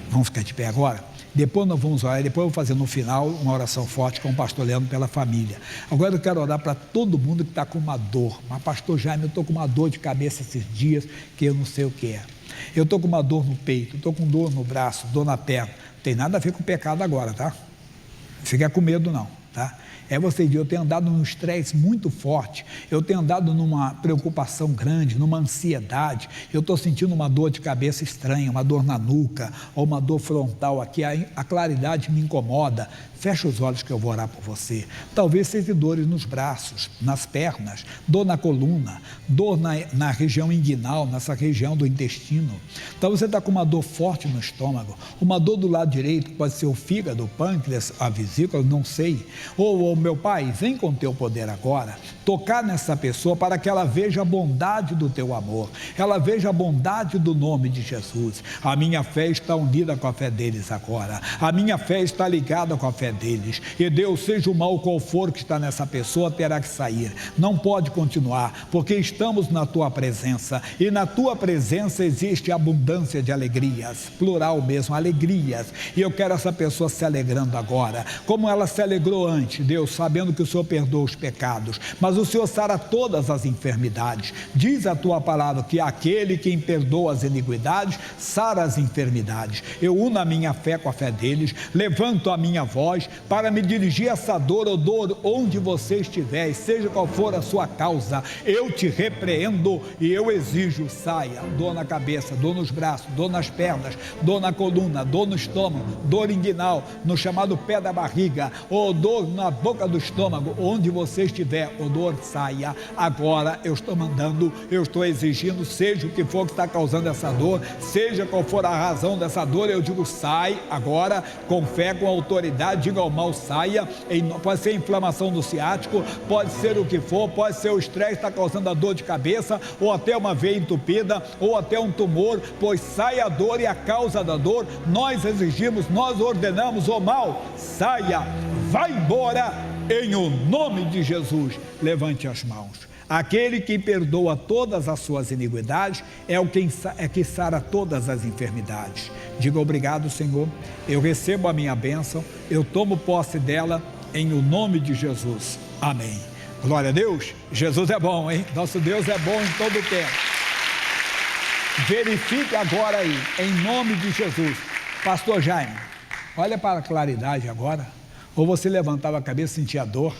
Vamos ficar de pé agora? Depois nós vamos orar, depois eu vou fazer no final uma oração forte com o pastor Leandro pela família. Agora eu quero orar para todo mundo que está com uma dor. Mas pastor Jaime, eu estou com uma dor de cabeça esses dias que eu não sei o que é. Eu estou com uma dor no peito, estou com dor no braço, dor na perna. Não tem nada a ver com o pecado agora, tá? Não fica com medo não, tá? É você dizer, eu tenho andado num estresse muito forte, eu tenho andado numa preocupação grande, numa ansiedade, eu estou sentindo uma dor de cabeça estranha, uma dor na nuca, ou uma dor frontal aqui, a claridade me incomoda. Fecha os olhos que eu vou orar por você. Talvez seja dores nos braços, nas pernas, dor na coluna, dor na região inguinal, nessa região do intestino. Então você está com uma dor forte no estômago, uma dor do lado direito, pode ser o fígado, o pâncreas, a vesícula, não sei. Ou meu Pai, vem com teu poder agora, tocar nessa pessoa para que ela veja a bondade do teu amor, ela veja a bondade do nome de Jesus. A minha fé está unida com a fé deles agora, a minha fé está ligada com a fé deles, e Deus, seja o mal qual for que está nessa pessoa, terá que sair, não pode continuar, porque estamos na tua presença, e na tua presença existe abundância de alegrias, plural mesmo, alegrias, e eu quero essa pessoa se alegrando agora, como ela se alegrou antes, Deus, sabendo que o Senhor perdoa os pecados, mas o Senhor sara todas as enfermidades. Diz a tua palavra que aquele quem perdoa as iniquidades, sara as enfermidades. Eu uno a minha fé com a fé deles, levanto a minha voz para me dirigir a essa dor ou dor onde você estiver, e seja qual for a sua causa, eu te repreendo e eu exijo, saia. Dor na cabeça, dor nos braços, dor nas pernas, dor na coluna, dor no estômago, dor inguinal, no chamado pé da barriga, ou dor na boca do estômago, onde você estiver, o dor saia. Agora eu estou mandando, eu estou exigindo, seja o que for que está causando essa dor, seja qual for a razão dessa dor, eu digo, sai agora, com fé, com autoridade, diga ao mal, saia. Pode ser inflamação do ciático, pode ser o que for, pode ser o estresse que está causando a dor de cabeça, ou até uma veia entupida, ou até um tumor, pois sai a dor e a causa da dor, nós exigimos, nós ordenamos, o mal, saia, vai embora, em o nome de Jesus. Levante as mãos. Aquele que perdoa todas as suas iniquidades é que sara todas as enfermidades. Diga obrigado, Senhor, eu recebo a minha bênção, eu tomo posse dela, em o nome de Jesus. Amém. Glória a Deus. Jesus é bom, hein? Nosso Deus é bom em todo o tempo. Verifique agora aí, em nome de Jesus. Pastor Jaime, olha para a claridade agora. Ou você levantava a cabeça e sentia dor,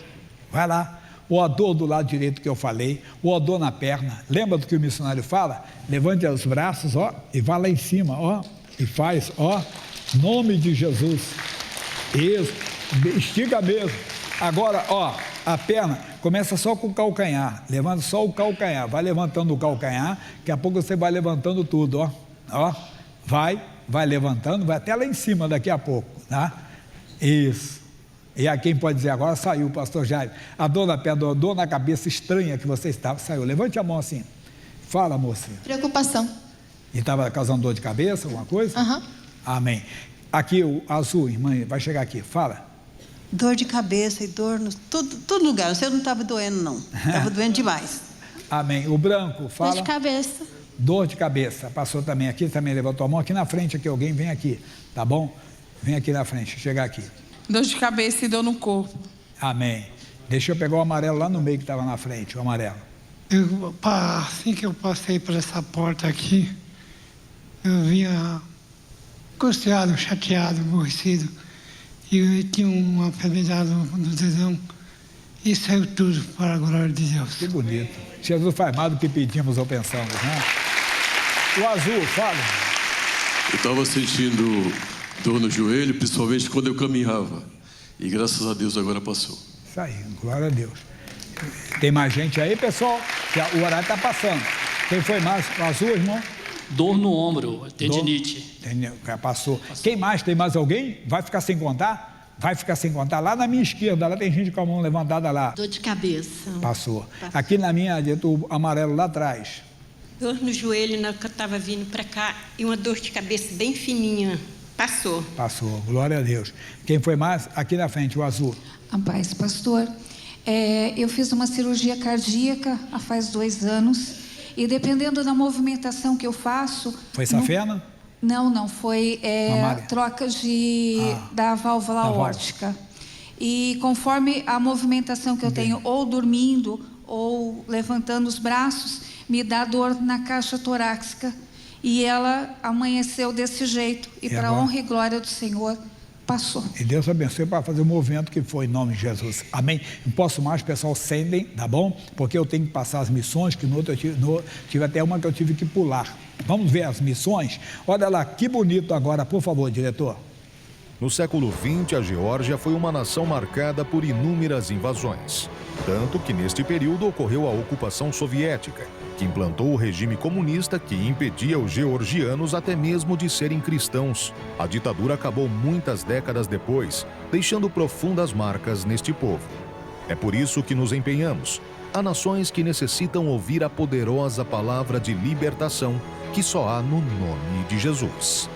vai lá, ou a dor do lado direito que eu falei, ou a dor na perna, lembra do que o missionário fala? Levante os braços, ó, e vá lá em cima, ó, e faz, ó, nome de Jesus, isso, estica mesmo, agora, ó, a perna, começa só com o calcanhar, levanta só o calcanhar, vai levantando o calcanhar, daqui a pouco você vai levantando tudo, ó, vai levantando, vai até lá em cima daqui a pouco, tá? Isso. E a quem pode dizer agora, saiu, pastor Jaime, a dor na perna, a dor na cabeça estranha que você estava, saiu. Levante a mão assim, fala, moça. Preocupação. E estava causando dor de cabeça, alguma coisa? Aham. Amém. Aqui o azul, irmã, vai chegar aqui, fala. Dor de cabeça e dor no todo lugar, o seu não estava doendo não, estava doendo demais. Amém. O branco, fala. Dor de cabeça. Dor de cabeça, passou também aqui, também levantou a mão, aqui na frente, aqui alguém, vem aqui, tá bom? Vem aqui na frente, chegar aqui. Dor de cabeça e dor no corpo. Amém. Deixa eu pegar o amarelo lá no meio que estava na frente, o amarelo. Assim que eu passei por essa porta aqui, eu vinha angustiado, chateado, aborrecido. E eu tinha uma enfermidade no dedão e saiu tudo para a glória de Deus. Que bonito. Jesus faz mais do que pedimos ou pensamos, né? O azul, fala. Eu estava sentindo dor no joelho, principalmente quando eu caminhava. E graças a Deus agora passou. Isso aí, glória a Deus. Tem mais gente aí, pessoal? O horário está passando. Quem foi mais? Passou, irmão? Dor no ombro, tendinite. Passou. Quem mais? Tem mais alguém? Vai ficar sem contar? Vai ficar sem contar. Lá na minha esquerda, lá tem gente com a mão levantada lá. Dor de cabeça. Passou. Aqui na minha, o amarelo lá atrás. Dor no joelho na hora que eu estava vindo para cá e uma dor de cabeça bem fininha. Passou. Passou, glória a Deus. Quem foi mais? Aqui na frente, o azul. A paz, pastor. Eu fiz uma cirurgia cardíaca há faz 2 anos e dependendo da movimentação que eu faço... Foi safena? Não, foi troca da válvula aórtica. E conforme a movimentação que eu tenho, ou dormindo, ou levantando os braços, me dá dor na caixa torácica. E ela amanheceu desse jeito. E para a honra e glória do Senhor, passou. E Deus abençoe para fazer o movimento que foi em nome de Jesus. Amém? Não posso mais, pessoal, sendem, tá bom? Porque eu tenho que passar as missões, que no outro eu tive até uma que eu tive que pular. Vamos ver as missões? Olha lá, que bonito agora, por favor, diretor. No século XX, a Geórgia foi uma nação marcada por inúmeras invasões. Tanto que neste período ocorreu a ocupação soviética, que implantou o regime comunista que impedia os georgianos até mesmo de serem cristãos. A ditadura acabou muitas décadas depois, deixando profundas marcas neste povo. É por isso que nos empenhamos. Há nações que necessitam ouvir a poderosa palavra de libertação que só há no nome de Jesus.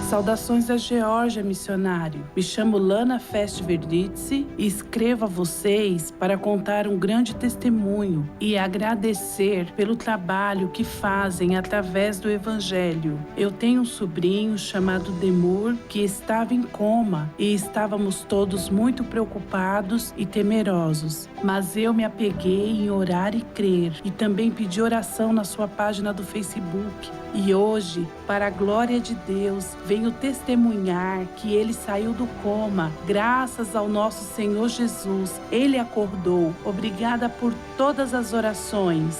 Saudações da Geórgia, missionário. Me chamo Lana Festverdice e escrevo a vocês para contar um grande testemunho e agradecer pelo trabalho que fazem através do Evangelho. Eu tenho um sobrinho chamado Demur que estava em coma e estávamos todos muito preocupados e temerosos. Mas eu me apeguei em orar e crer e também pedi oração na sua página do Facebook. E hoje, para a glória de Deus, venho testemunhar que ele saiu do coma, graças ao nosso Senhor Jesus. Ele acordou. Obrigada por todas as orações.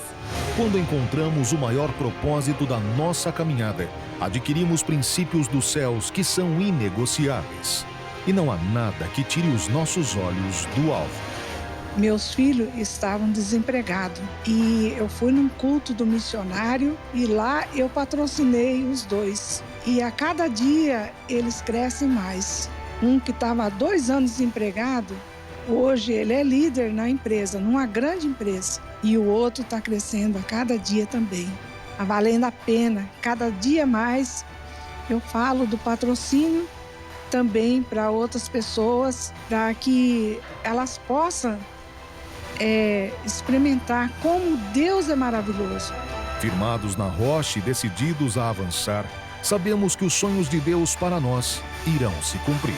Quando encontramos o maior propósito da nossa caminhada, adquirimos princípios dos céus que são inegociáveis. E não há nada que tire os nossos olhos do alvo. Meus filhos estavam desempregados e eu fui num culto do missionário e lá eu patrocinei os 2. E a cada dia eles crescem mais. Um que estava há 2 anos desempregado, hoje ele é líder na empresa, numa grande empresa. E o outro está crescendo a cada dia também. Está valendo a pena, cada dia mais. Eu falo do patrocínio também para outras pessoas, para que elas possam experimentar como Deus é maravilhoso. Firmados na rocha e decididos a avançar, sabemos que os sonhos de Deus para nós irão se cumprir.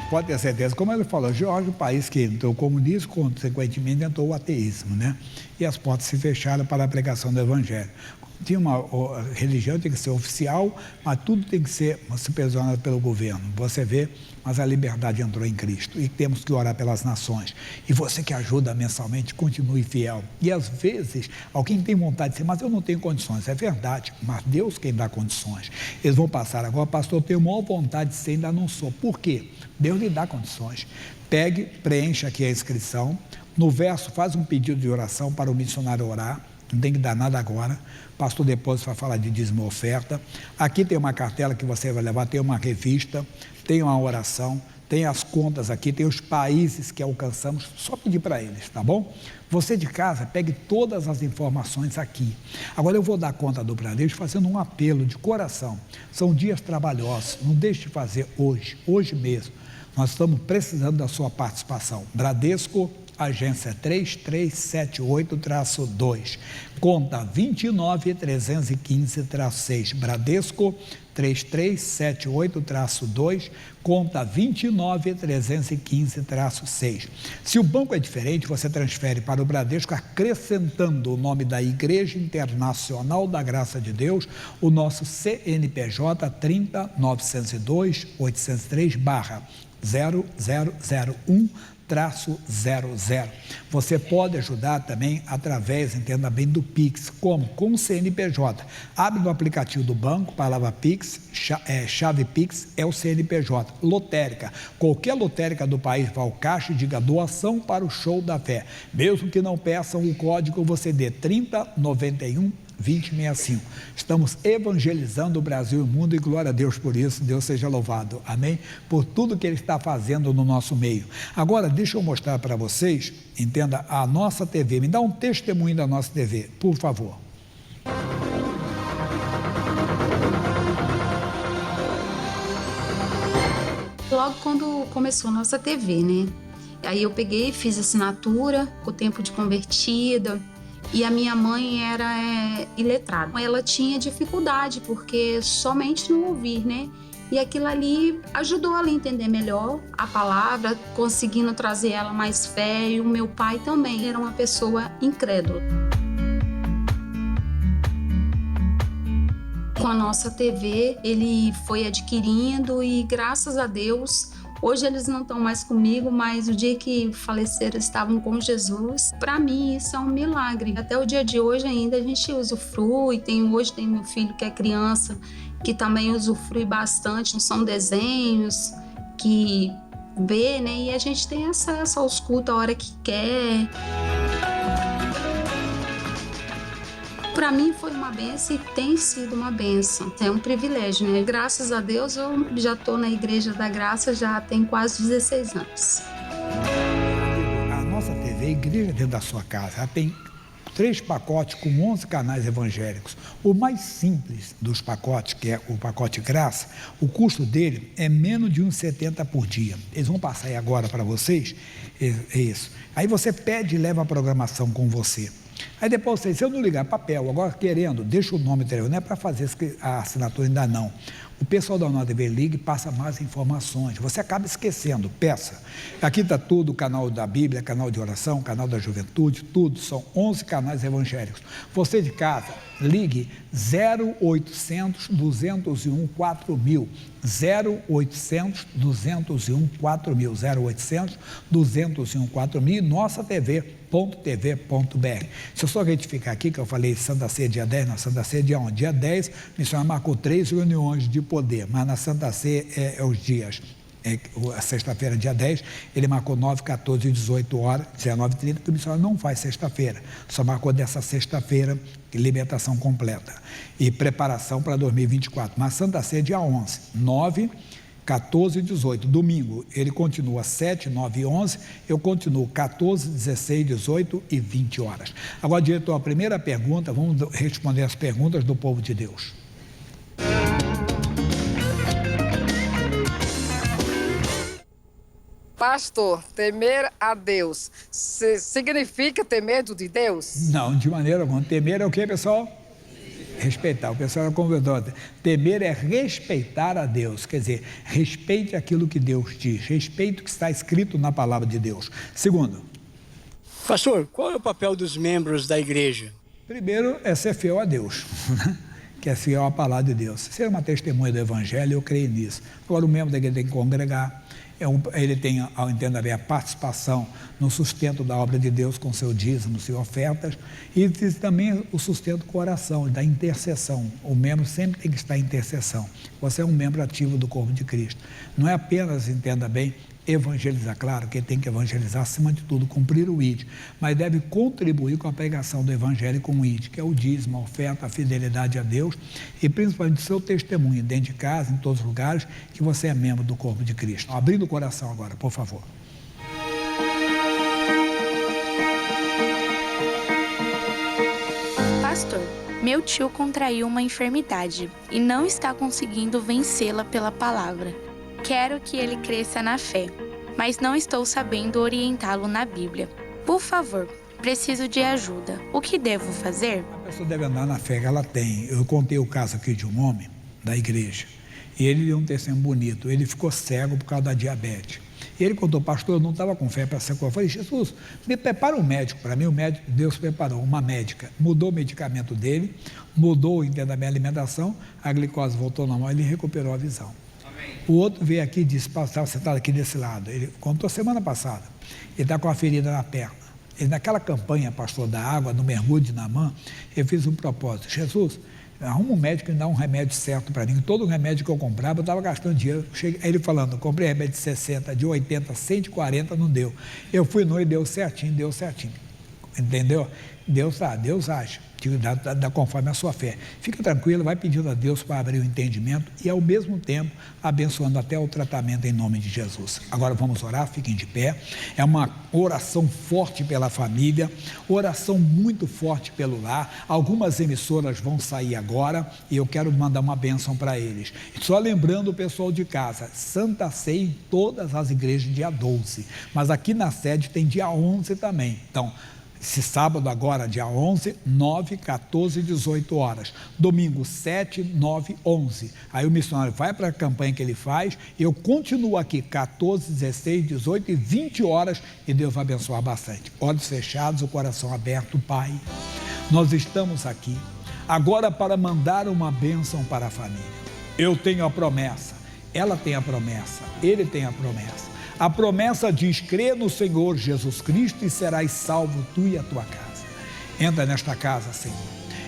Pode ter certeza, como ele falou, Geórgia é um país que entrou o comunismo, consequentemente entrou o ateísmo, né? E as portas se fecharam para a pregação do Evangelho. Tinha a religião tem que ser oficial, mas tudo tem que ser supervisionado pelo governo. Você vê, mas a liberdade entrou em Cristo e temos que orar pelas nações. E você que ajuda mensalmente, continue fiel. E às vezes, alguém tem vontade de dizer, mas eu não tenho condições. É verdade, mas Deus quem dá condições. Eles vão passar agora, pastor, eu tenho maior vontade de ser, ainda não sou. Por quê? Deus lhe dá condições. Pegue, preencha aqui a inscrição. No verso, faz um pedido de oração para o missionário orar. Não tem que dar nada agora. Pastor depois vai falar de dízimo e oferta. Aqui tem uma cartela que você vai levar, tem uma revista, tem uma oração, tem as contas aqui, tem os países que alcançamos, só pedir para eles, tá bom? Você de casa, pegue todas as informações aqui. Agora eu vou dar conta do Bradesco fazendo um apelo de coração. São dias trabalhosos, não deixe de fazer hoje mesmo. Nós estamos precisando da sua participação. Bradesco, agência 3378-2, conta 29315-6, Bradesco 3378-2, conta 29315-6. Se o banco é diferente, você transfere para o Bradesco acrescentando o nome da Igreja Internacional da Graça de Deus, o nosso CNPJ 30.902.803/0001-00. Você pode ajudar também através, entenda bem, do Pix. Como? Com o CNPJ. Abre no aplicativo do banco, palavra Pix, chave Pix é o CNPJ. Lotérica. Qualquer lotérica do país vai ao caixa e diga doação para o Show da Fé. Mesmo que não peçam o código, você dê 3091 2065. Estamos evangelizando o Brasil e o mundo e glória a Deus por isso, Deus seja louvado, amém? Por tudo que Ele está fazendo no nosso meio. Agora, deixa eu mostrar para vocês, entenda, a nossa TV, me dá um testemunho da nossa TV, por favor. Logo quando começou a nossa TV, né? Aí eu peguei, fiz assinatura, o tempo de convertida, e a minha mãe era iletrada. Ela tinha dificuldade, porque somente no ouvir, né? E aquilo ali ajudou ela a entender melhor a palavra, conseguindo trazer ela mais fé, e o meu pai também era uma pessoa incrédula. Com a nossa TV, ele foi adquirindo e, graças a Deus, hoje eles não estão mais comigo, mas o dia que faleceram estavam com Jesus. Para mim, isso é um milagre. Até o dia de hoje ainda a gente usufrui. Hoje tem meu filho que é criança, que também usufrui bastante. São desenhos que vê, né? E a gente tem acesso aos cultos a hora que quer. Para mim foi uma bênção e tem sido uma bênção. É um privilégio, né? Graças a Deus eu já estou na Igreja da Graça já tem quase 16 anos. A nossa TV, a igreja dentro da sua casa, ela tem 3 pacotes com 11 canais evangélicos. O mais simples dos pacotes, que é o pacote Graça, o custo dele é menos de R$1,70 por dia. Eles vão passar aí agora para vocês, é isso. Aí você pede e leva a programação com você. Aí depois você, se eu não ligar papel, agora querendo, deixa o nome, não é para fazer a assinatura ainda não. O pessoal da Nova TV liga e passa mais informações. Você acaba esquecendo, peça. Aqui está tudo, o canal da Bíblia, canal de oração, canal da juventude, tudo. São 11 canais evangélicos. Você de casa, ligue 0800 201 4000. 0800 201 4000. 0800 201 4000 e nossa TV.tv.br. Se eu só retificar aqui, que eu falei Santa Ceia dia 10, na Santa Ceia dia 11. Dia 10, o missionário marcou 3 reuniões de poder, mas na Santa Ceia é os dias. A sexta-feira, dia 10, ele marcou 9, 14 e 18 horas, 19h30, porque o missionário não faz sexta-feira, só marcou dessa sexta-feira, libertação completa e preparação para 2024. Mas Santa Ceia, dia 11, 9, 14 e 18. Domingo, ele continua 7, 9 e 11, eu continuo 14, 16, 18 e 20 horas. Agora, diretor, a primeira pergunta, vamos responder as perguntas do povo de Deus. Pastor, temer a Deus, significa ter medo de Deus? Não, de maneira alguma. Temer é o que, pessoal? Respeitar. O pessoal é convidado. Temer é respeitar a Deus, quer dizer, respeite aquilo que Deus diz, respeite o que está escrito na palavra de Deus. Segundo. Pastor, qual é o papel dos membros da igreja? Primeiro é ser fiel a Deus, que é fiel à palavra de Deus. Ser uma testemunha do Evangelho, eu creio nisso. Agora, o membro da igreja tem que congregar. Ele tem, entenda bem, a participação no sustento da obra de Deus com seu dízimo, suas ofertas, e também o sustento com a oração, da intercessão. O membro sempre tem que estar em intercessão. Você é um membro ativo do corpo de Cristo. Não é apenas, entenda bem, evangelizar, claro que ele tem que evangelizar, acima de tudo, cumprir o ID, mas deve contribuir com a pregação do evangelho com o ID, que é o dízimo, a oferta, a fidelidade a Deus e principalmente o seu testemunho dentro de casa, em todos os lugares, que você é membro do corpo de Cristo. Abrindo o coração agora, por favor. Pastor, meu tio contraiu uma enfermidade e não está conseguindo vencê-la pela palavra. Quero que ele cresça na fé, mas não estou sabendo orientá-lo na Bíblia. Por favor, preciso de ajuda. O que devo fazer? A pessoa deve andar na fé que ela tem. Eu contei o caso aqui de um homem da igreja, e ele deu um testemunho bonito. Ele ficou cego por causa da diabetes. E ele contou, pastor, eu não estava com fé para ser curado. Eu falei, Jesus, me prepara um médico para mim. O médico, Deus preparou uma médica, mudou o medicamento dele, mudou, entenda, a minha alimentação, a glicose voltou normal, ele recuperou a visão. O outro veio aqui e disse, pastor, você está aqui desse lado. Ele contou semana passada. Ele está com uma ferida na perna. Ele, naquela campanha, pastor, da água, no mergulho de Naamã, eu fiz um propósito. Jesus, arruma um médico e dá um remédio certo para mim. Todo remédio que eu comprava, eu estava gastando dinheiro. Aí ele falando, comprei remédio de 60, de 80, 140, não deu. Eu fui no e deu certinho, deu certinho. entendeu? Deus acha, dá conforme a sua fé. Fica tranquilo, vai pedindo a Deus para abrir o entendimento e, ao mesmo tempo, abençoando até o tratamento em nome de Jesus. Agora vamos orar, fiquem de pé. É uma oração forte pela família, oração muito forte pelo lar. Algumas emissoras vão sair agora e eu quero mandar uma bênção para eles. Só lembrando o pessoal de casa, Santa Ceia em todas as igrejas dia 12, mas aqui na sede tem dia 11 também. Então, esse sábado agora, dia 11, 9, 14 e 18 horas. Domingo, 7, 9, 11. Aí o missionário vai para a campanha que ele faz, eu continuo aqui, 14, 16, 18 e 20 horas, e Deus vai abençoar bastante. Olhos fechados, o coração aberto, Pai. Nós estamos aqui, agora para mandar uma bênção para a família. Eu tenho a promessa, ela tem a promessa, ele tem a promessa. A promessa diz: crê no Senhor Jesus Cristo e serás salvo tu e a tua casa. Entra nesta casa, Senhor.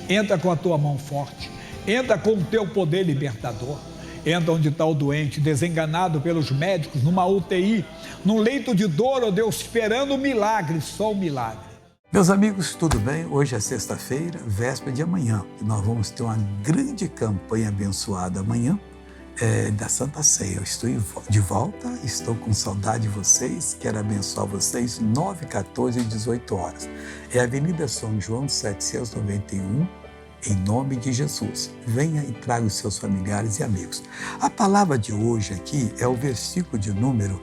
Entra com a tua mão forte. Entra com o teu poder libertador. Entra onde está o doente, desenganado pelos médicos, numa UTI, num leito de dor, ó Deus, esperando um milagre, só um milagre. Meus amigos, tudo bem? Hoje é sexta-feira, véspera de amanhã. E nós vamos ter uma grande campanha abençoada amanhã. Da Santa Ceia. Eu estou de volta, estou com saudade de vocês, quero abençoar vocês, 9, 14 e 18 horas. É a Avenida São João, 791, em nome de Jesus. Venha e traga os seus familiares e amigos. A palavra de hoje aqui é o versículo de número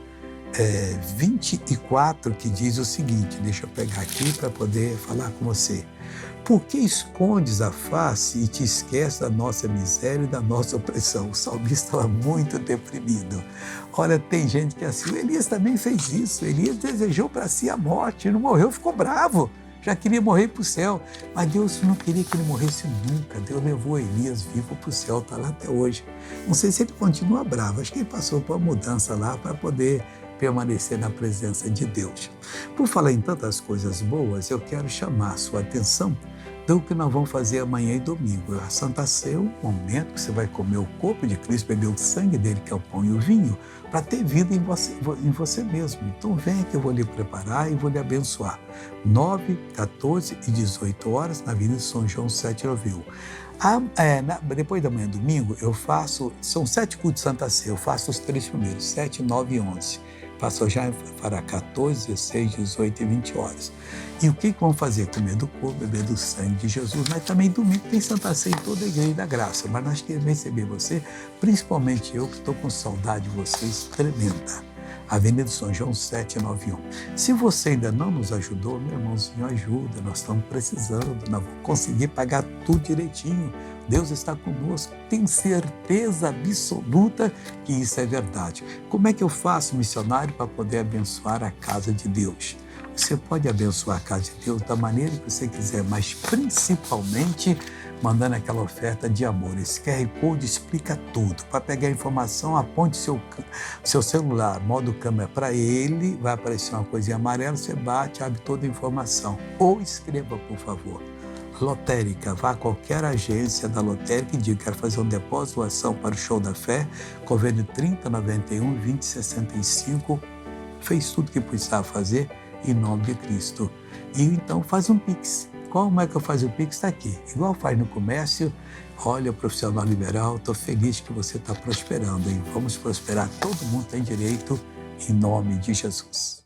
24, que diz o seguinte, deixa eu pegar aqui para poder falar com você. Por que escondes a face e te esqueces da nossa miséria e da nossa opressão? O salmista estava muito deprimido. Olha, tem gente que é assim, o Elias também fez isso. Elias desejou para si a morte, não morreu, ficou bravo. Já queria morrer para o céu. Mas Deus não queria que ele morresse nunca. Deus levou Elias vivo para o céu, está lá até hoje. Não sei se ele continua bravo, acho que ele passou por uma mudança lá para poder permanecer na presença de Deus. Por falar em tantas coisas boas, eu quero chamar a sua atenção do que nós vamos fazer amanhã e domingo. A Santa Ceia é o momento que você vai comer o corpo de Cristo, beber o sangue dele, que é o pão e o vinho, para ter vida em você mesmo. Então venha que eu vou lhe preparar e vou lhe abençoar. 9, 14 e 18 horas na Avenida São João 791. Depois da manhã domingo, eu faço, são 7 cultos de Santa Ceia, eu faço os 3 primeiros, 7, 9 e 11. Faço já para 14, 16, 18 e 20 horas. E o que vamos fazer? Comer do corpo, beber do sangue de Jesus, mas também domingo tem Santa Ceia em toda a Igreja da Graça. Mas nós queremos receber você, principalmente eu que estou com saudade de vocês, tremenda. Avenida São João 791. Se você ainda não nos ajudou, meu irmãozinho, ajuda, nós estamos precisando, nós vamos conseguir pagar tudo direitinho. Deus está conosco, tenho certeza absoluta que isso é verdade. Como é que eu faço, missionário, para poder abençoar a casa de Deus? Você pode abençoar a casa de Deus da maneira que você quiser, mas principalmente mandando aquela oferta de amor. Esse QR Code explica tudo. Para pegar a informação, aponte seu celular, modo câmera para ele, vai aparecer uma coisinha amarela, você bate, abre toda a informação. Ou escreva, por favor. Lotérica, vá a qualquer agência da lotérica e diga: quero fazer um depósito ou doação para o Show da Fé, convênio 3091 2065, fez tudo o que precisava fazer em nome de Cristo. E então faz um Pix. Como é que eu faço o Pix? Está aqui. Igual faz no comércio. Olha, profissional liberal, estou feliz que você está prosperando, hein? Vamos prosperar, todo mundo tem direito, em nome de Jesus.